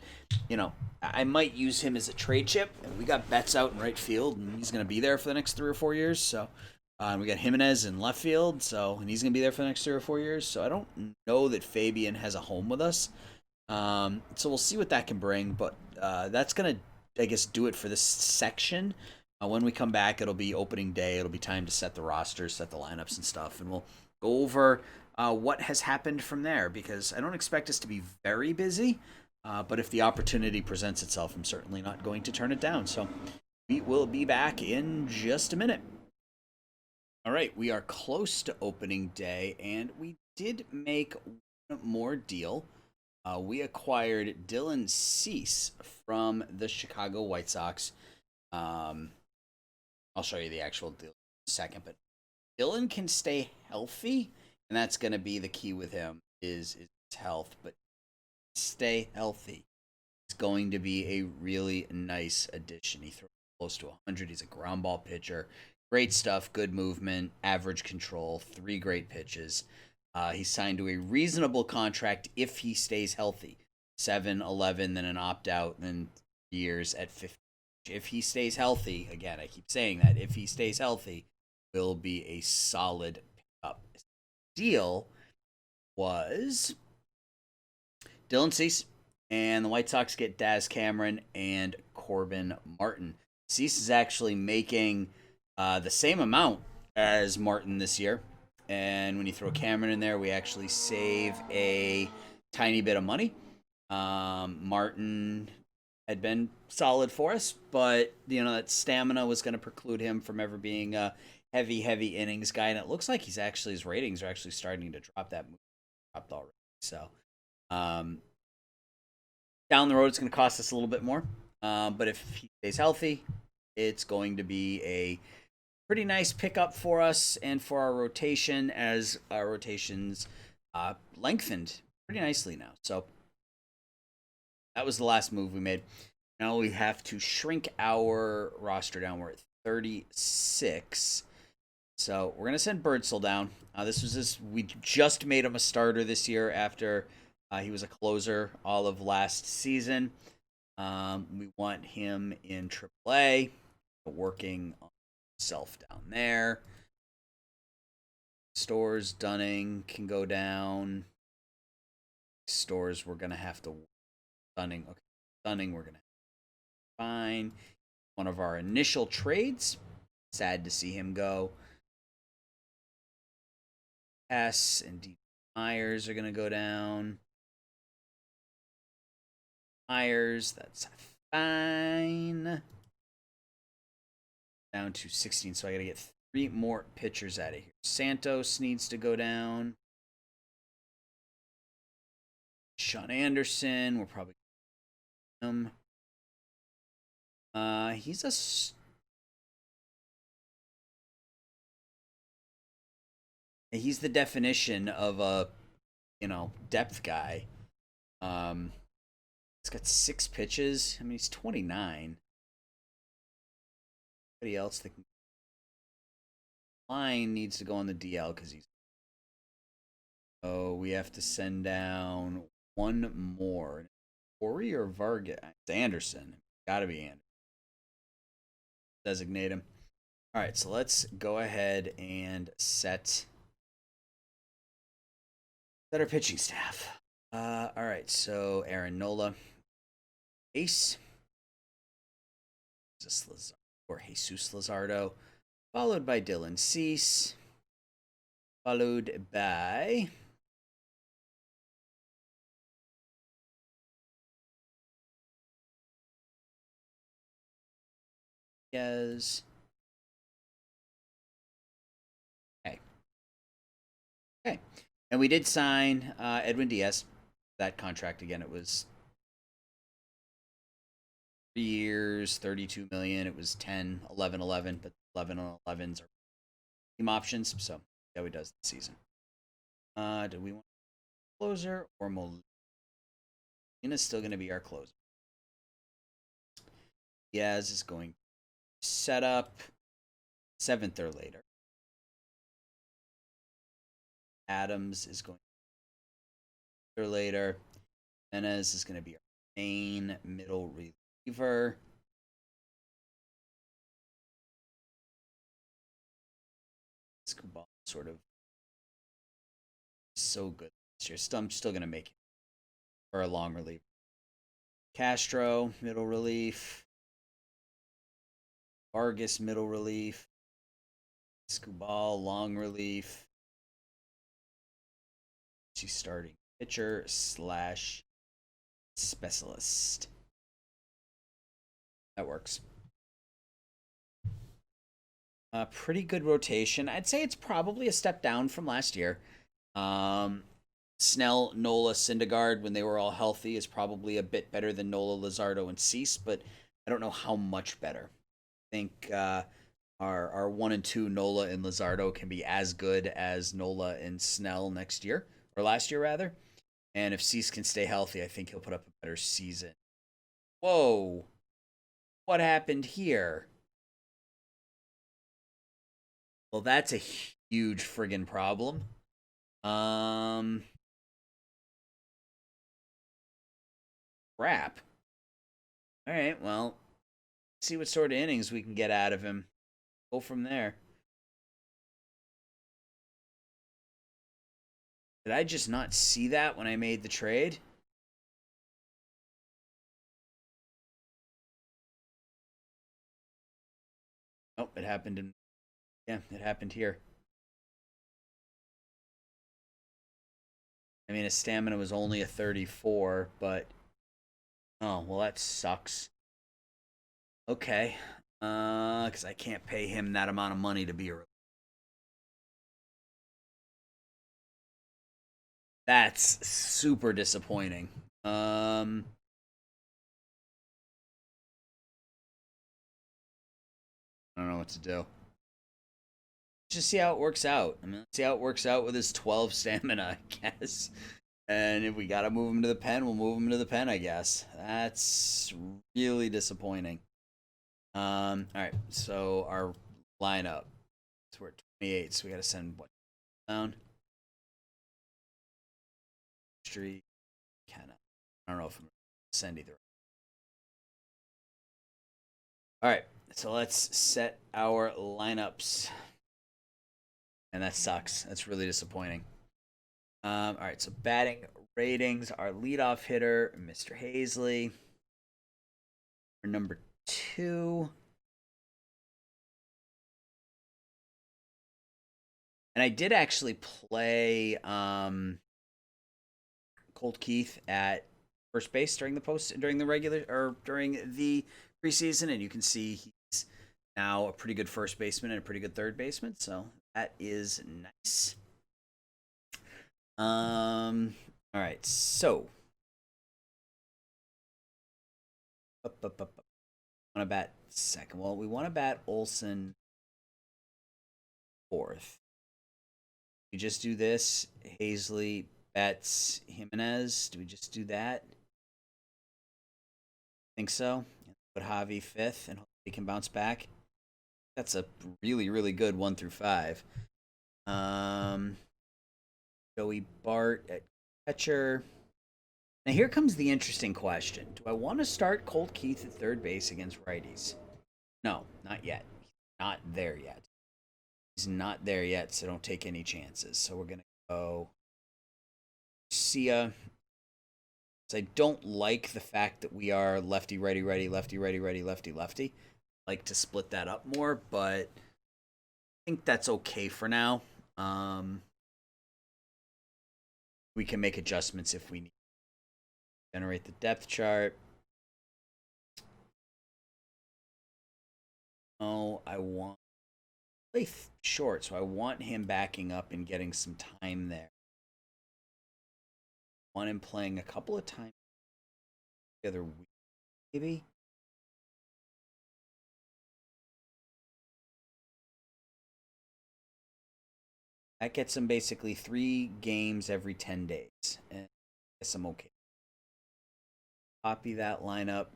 I might use him as a trade chip. We got Betts out in right field, and he's going to be there for the next 3 or 4 years. So we got Jimenez in left field, and he's going to be there for the next 3 or 4 years. So I don't know that Fabian has a home with us. So we'll see what that can bring, but that's going to, I guess, do it for this section. When we come back, it'll be opening day. It'll be time to set the rosters, set the lineups and stuff, and we'll go over what has happened from there, because I don't expect us to be very busy, but if the opportunity presents itself, I'm certainly not going to turn it down. So we will be back in just a minute. All right, we are close to opening day, and we did make one more deal. We acquired Dylan Cease from the Chicago White Sox. I'll show you the actual deal in a second, but Dylan can stay healthy, and that's going to be the key with him is his health. But stay healthy. It's going to be a really nice addition. He throws close to 100. He's a ground ball pitcher. Great stuff, good movement, average control, 3 great pitches. He's signed to a reasonable contract if he stays healthy. 7, 11, then an opt-out, then years at 50. If he stays healthy, again, I keep saying that, if he stays healthy, will be a solid pickup. Deal was Dylan Cease, and the White Sox get Daz Cameron and Corbin Martin. Cease is actually making the same amount as Martin this year. And when you throw Cameron in there, we actually save a tiny bit of money. Martin had been solid for us, but that stamina was going to preclude him from ever being a heavy innings guy. And it looks like his ratings are actually starting to drop. That move dropped already. So down the road, it's going to cost us a little bit more. But if he stays healthy, it's going to be a pretty nice pickup for us and for our rotation, as our rotations lengthened pretty nicely now. So that was the last move we made. Now we have to shrink our roster down. We're at 36. So we're going to send Birdsell down. We just made him a starter this year after he was a closer all of last season. We want him in AAA, working on himself down there. Stores, Dunning can go down. Stores, we're going to have to... Dunning, okay. Dunning, we're going to fine. One of our initial trades. Sad to see him go. S and D. Myers are going to go down. Myers, that's fine. Down to 16, so I got to get 3 more pitchers out of here. Santos needs to go down. Sean Anderson, we're probably him. He's the definition of a depth guy. He's got 6 pitches. I mean, he's 29. Anybody else that can... Line needs to go on the DL because he's... Oh, we have to send down 1 more. Corey or Vargas? It's Anderson. Gotta be Anderson. Designate him. All right, so let's go ahead and set our pitching staff. All right, so Aaron Nola, Ace, Jesus Luzardo, followed by Dylan Cease, followed by Diaz. Okay. And we did sign Edwin Diaz. That contract, again, it was 3 years, $32 million. It was 10, 11, 11, but 11 on 11s are team options. So yeah, we does this season. Do we want closer or Molina's still going to be our closer? Diaz is going to set up 7th or later. Adams is going or later. Menez is going to be our main middle reliever. Escobar sort of so good this year. I'm still going to make it for a long reliever. Castro, middle relief. Vargas, middle relief. Escobar, long relief. She's starting pitcher / specialist. That works. Pretty good rotation. I'd say it's probably a step down from last year. Snell, Nola, Syndergaard, when they were all healthy, is probably a bit better than Nola, Luzardo, and Cease, but I don't know how much better. I think our 1 and 2 Nola and Luzardo can be as good as Nola and Snell next year. Or last year, rather. And if Cease can stay healthy, I think he'll put up a better season. Whoa. What happened here? Well, that's a huge friggin' problem. Crap. All right, well, let's see what sort of innings we can get out of him. Go from there. Did I just not see that when I made the trade? Oh, it happened in Yeah, it happened here. I mean, his stamina was only a 34, but oh, well, that sucks. Okay. Because I can't pay him that amount of money to be a. That's super disappointing. I don't know what to do. Just see how it works out. I mean, let's see how it works out with his 12 stamina, I guess. And if we gotta move him to the pen, we'll move him to the pen, I guess. That's really disappointing. All right. So our lineup. So we're at 28. So we gotta send what down? Street. Kind of. I don't know if I'm gonna send either. All right. So let's set our lineups. And that sucks. That's really disappointing. All right, so batting ratings, our leadoff hitter, Mr. Hazley. Our number 2. And I did actually play Colt Keith at first base during the regular or during the preseason, and you can see he's now a pretty good first baseman and a pretty good third baseman. So that is nice. All right, so want to bat second. Well, we want to bat Olson fourth. We just do this. Hazley bats Jimenez. Do we just do that? Think so. Put Javi fifth, and hopefully he can bounce back. That's a really, really good 1 through 5. Joey Bart at catcher. Now here comes the interesting question: do I want to start Colt Keith at third base against righties? No, not yet. Not there yet. He's not there yet, so don't take any chances. So we're gonna go Sia. So I don't like the fact that we are lefty, righty, righty, lefty, righty, righty, lefty, lefty. I like to split that up more, but I think that's okay for now. We can make adjustments if we need. Generate the depth chart. Oh, I want play short, so I want him backing up and getting some time there. I want him playing a couple of times the other week, maybe. That gets him basically 3 games every 10 days. And I guess I'm okay. Copy that lineup.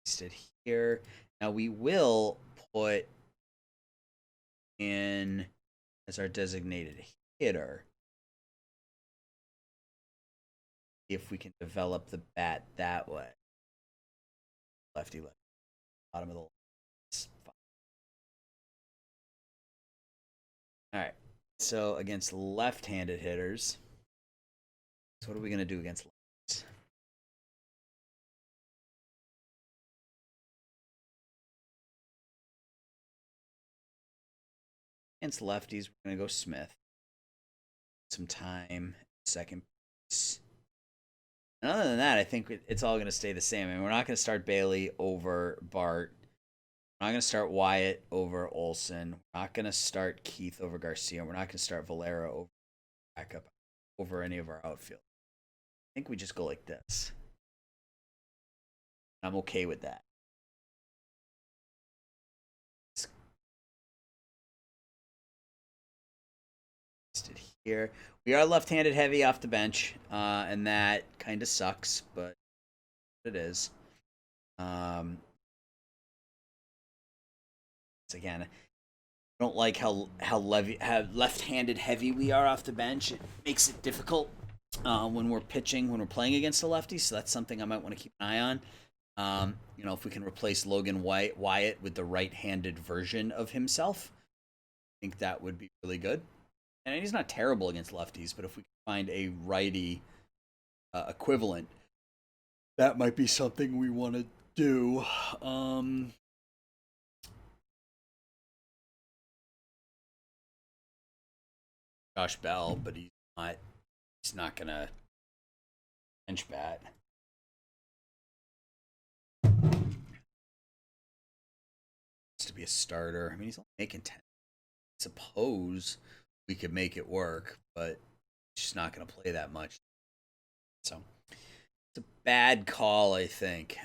Paste it here. Now we will put in as our designated hitter if we can develop the bat that way. Lefty, lefty. Bottom of the line. All right. So against left-handed hitters, so what are we going to do against lefties? Against lefties, we're going to go Smith. Some time, second base. And other than that, I think it's all going to stay the same. I mean, we're not going to start Bailey over Bart. We're not going to start Wyatt over Olson. We're not going to start Keith over Garcia. We're not going to start Valera over backup over any of our outfield. I think we just go like this. I'm okay with that. Here we are left-handed heavy off the bench, and that kind of sucks, but it is. Again, I don't like how left-handed heavy we are off the bench. It makes it difficult when we're pitching, when we're playing against a lefty. So that's something I might want to keep an eye on. If we can replace Logan Wyatt with the right-handed version of himself, I think that would be really good. And he's not terrible against lefties, but if we can find a righty equivalent, that might be something we want to do. Josh Bell, but he's not gonna bench bat. To be a starter. I mean, he's only making 10. I suppose we could make it work, but he's just not gonna play that much. So it's a bad call, I think.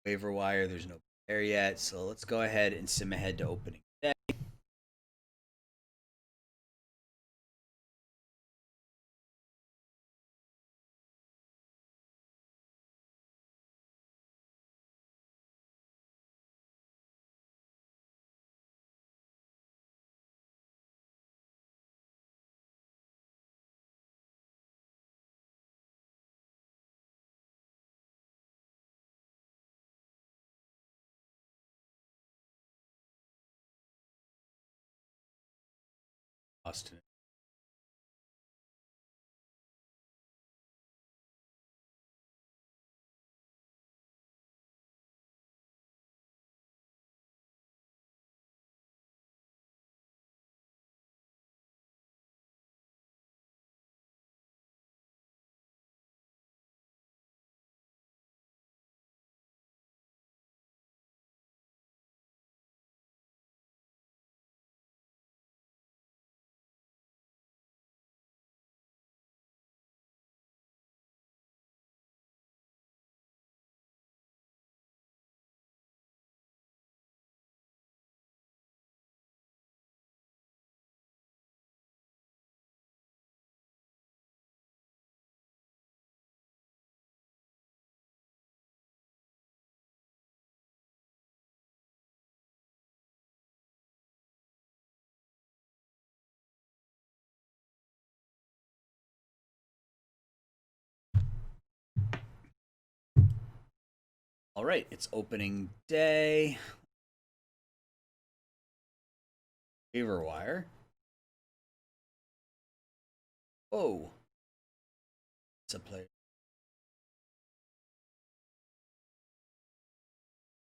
Waiver wire, there's no player yet, so let's go ahead and sim ahead to opening day. Austin. All right, it's opening day. Waiver wire. Oh, it's a player.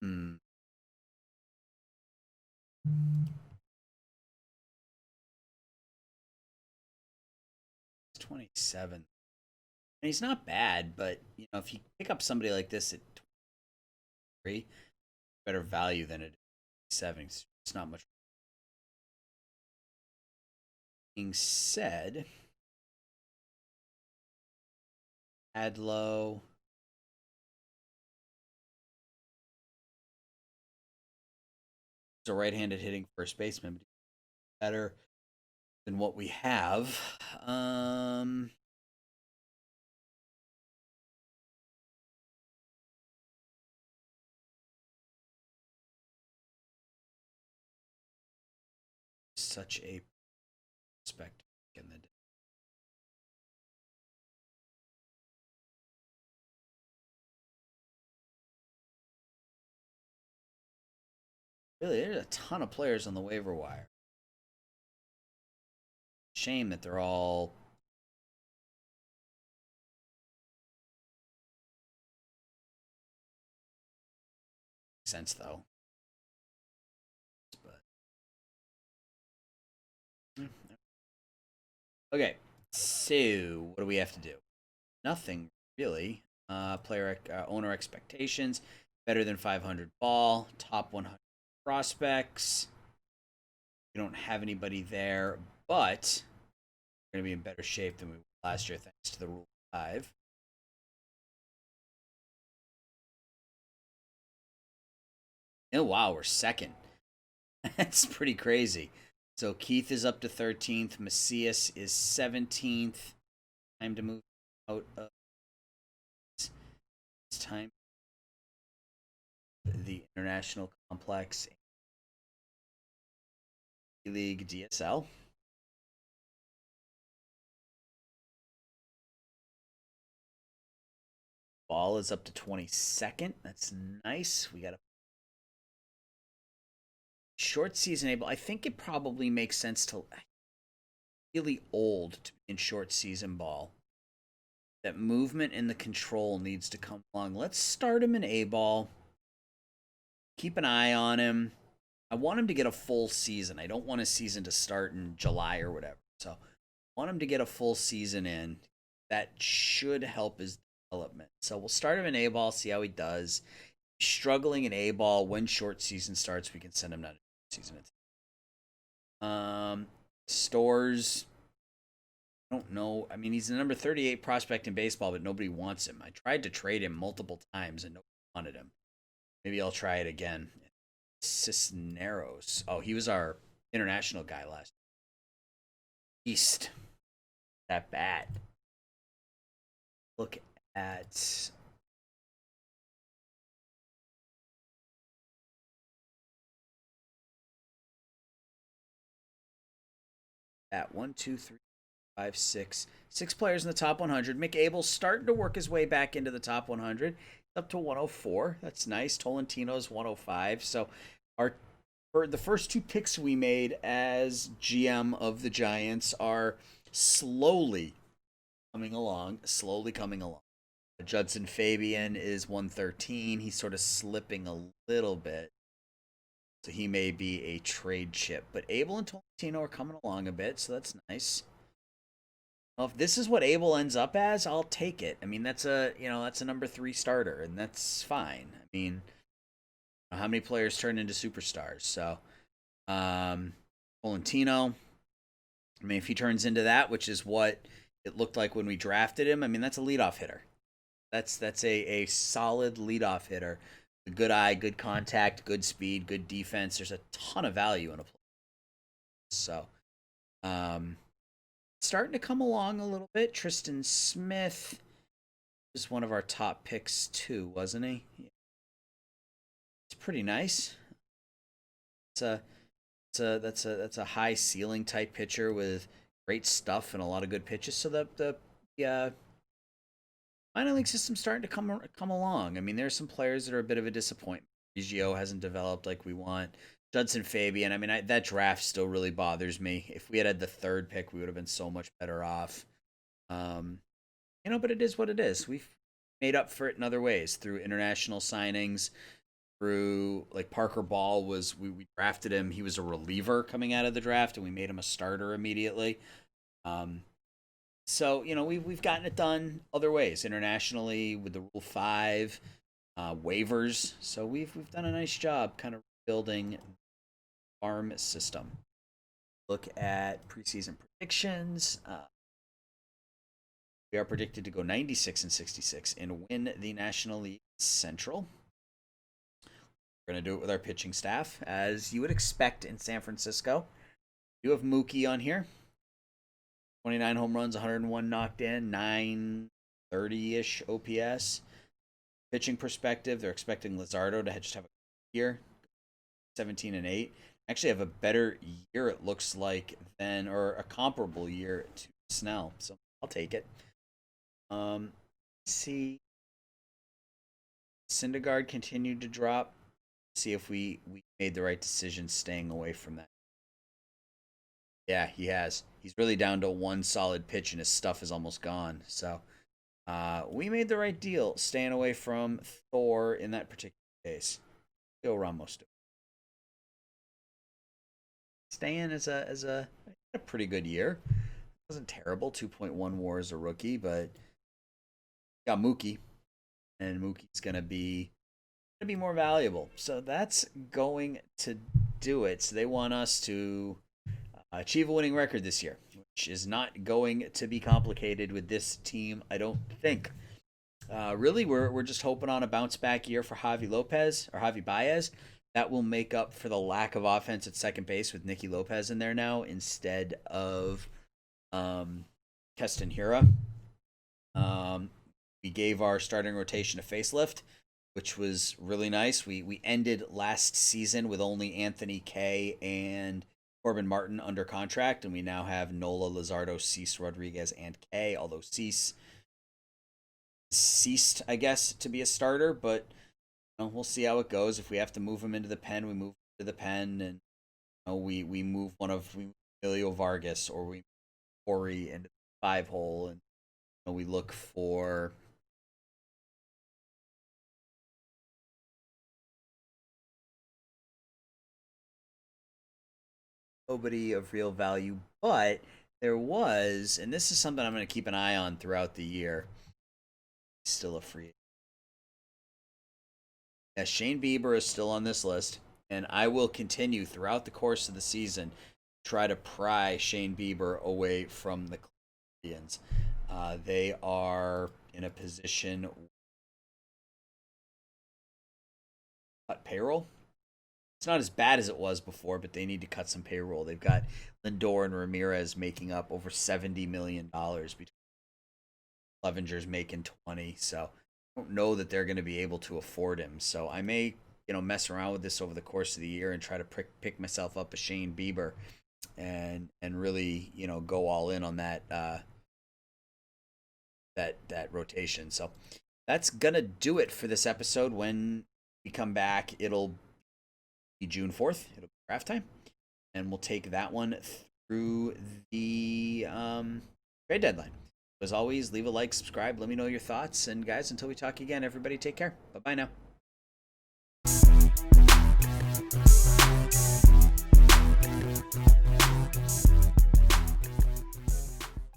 Hmm. 27. And he's not bad, but if you pick up somebody like this at 23, better value than it 7. It's not much. Being said, Adlow. He's a right-handed hitting first baseman, but better than what we have. Such a prospect in the really, there's a ton of players on the waiver wire. Shame that they're all sense though. But okay, so what do we have to do? Nothing really. Owner expectations better than 500 ball, top 100 prospects. We don't have anybody there, but we're going to be in better shape than we were last year thanks to the Rule 5. Oh, wow, we're second. That's pretty crazy. So Keith is up to 13th. Macias is 17th. Time to move out of it's time the international complex league DSL. Ball is up to 22nd. That's nice. We got a short season able. I think it probably makes sense to really old to be in short season ball. That movement and the control needs to come along. Let's start him in A ball. Keep an eye on him. I want him to get a full season. I don't want his season to start in July or whatever. So I want him to get a full season in. That should help his development. So we'll start him in A ball, see how he does. Struggling in A ball, when short season starts, we can send him down to season. Stores. I don't know. I mean, he's the number 38 prospect in baseball, but nobody wants him. I tried to trade him multiple times and nobody wanted him. Maybe I'll try it again. Cisneros. Oh, he was our international guy last East. That bad. Look at that. 1, 2, 3, 5, 6. 6 players in the top 100. McAble's starting to work his way back into the top 100. Up to 104. That's nice. Tolentino's 105. So for the first 2 picks we made as GM of the Giants are slowly coming along. Judson Fabian is 113. He's sort of slipping a little bit. So he may be a trade chip. But Abel and Tolentino are coming along a bit, so that's nice. Well, if this is what Abel ends up as, I'll take it. I mean, that's a number 3 starter, and that's fine. I mean, how many players turn into superstars? So, Tolentino. I mean, if he turns into that, which is what it looked like when we drafted him, I mean, that's a leadoff hitter. That's a solid leadoff hitter. A good eye, good contact, good speed, good defense. There's a ton of value in a player. So, starting to come along a little bit. Tristan Smith was one of our top picks too, wasn't he? It's pretty nice. That's a high ceiling type pitcher with great stuff and a lot of good pitches. So the minor league system's starting to come along. I mean, there's some players that are a bit of a disappointment. Reggio hasn't developed like we want. Judson Fabian. I mean, that draft still really bothers me. If we had the 3rd pick, we would have been so much better off. But it is what it is. We've made up for it in other ways through international signings. Through like Parker Ball we drafted him. He was a reliever coming out of the draft, and we made him a starter immediately. So we've gotten it done other ways internationally with the Rule 5 waivers. So we've done a nice job kind of building farm system. Look at preseason predictions. We are predicted to go 96-66 and win the National League Central. We're going to do it with our pitching staff, as you would expect in San Francisco. You have Mookie on here. 29 home runs, 101 knocked in, 930-ish OPS. Pitching perspective, they're expecting Luzardo to just have a year, 17-8. Actually have a better year, it looks like, or a comparable year to Snell. So I'll take it. Let's see. Syndergaard continued to drop. See if we made the right decision staying away from that. Yeah, he has. He's really down to 1 solid pitch, and his stuff is almost gone. So we made the right deal staying away from Thor in that particular case. Go Ramos. Staying as a pretty good year. It wasn't terrible. 2.1 WAR as a rookie, but got Mookie, and Mookie's gonna be more valuable. So that's going to do it. So they want us to achieve a winning record this year, which is not going to be complicated with this team, I don't think. Really, we're just hoping on a bounce back year for Javi Baez. That will make up for the lack of offense at second base with Nicky Lopez in there now instead of Keston Hiura. We gave our starting rotation a facelift, which was really nice. We ended last season with only Anthony Kay and Corbin Martin under contract, and we now have Nola, Luzardo, Cease, Rodriguez, and Kay, although Cease ceased, I guess, to be a starter, but we'll see how it goes. If we have to move him into the pen, we move him to the pen, and we move Emilio Vargas, or we move Corey into the 5-hole, and we look for nobody of real value, but there was, and this is something I'm going to keep an eye on throughout the year. Still a free. Yeah, Shane Bieber is still on this list, and I will continue throughout the course of the season try to pry Shane Bieber away from the Indians. They are in a position cut payroll. It's not as bad as it was before, but they need to cut some payroll. They've got Lindor and Ramirez making up over $70 million between Clevenger's making 20. So I don't know that they're going to be able to afford him. So I may, mess around with this over the course of the year and try to pick myself up a Shane Bieber and really, go all in on that that rotation. So that's gonna do it for this episode. When we come back, it'll be June 4th. It'll be draft time, and we'll take that one through the trade deadline. As always, leave a like, subscribe, let me know your thoughts, and guys, until we talk again, everybody take care. Bye bye now.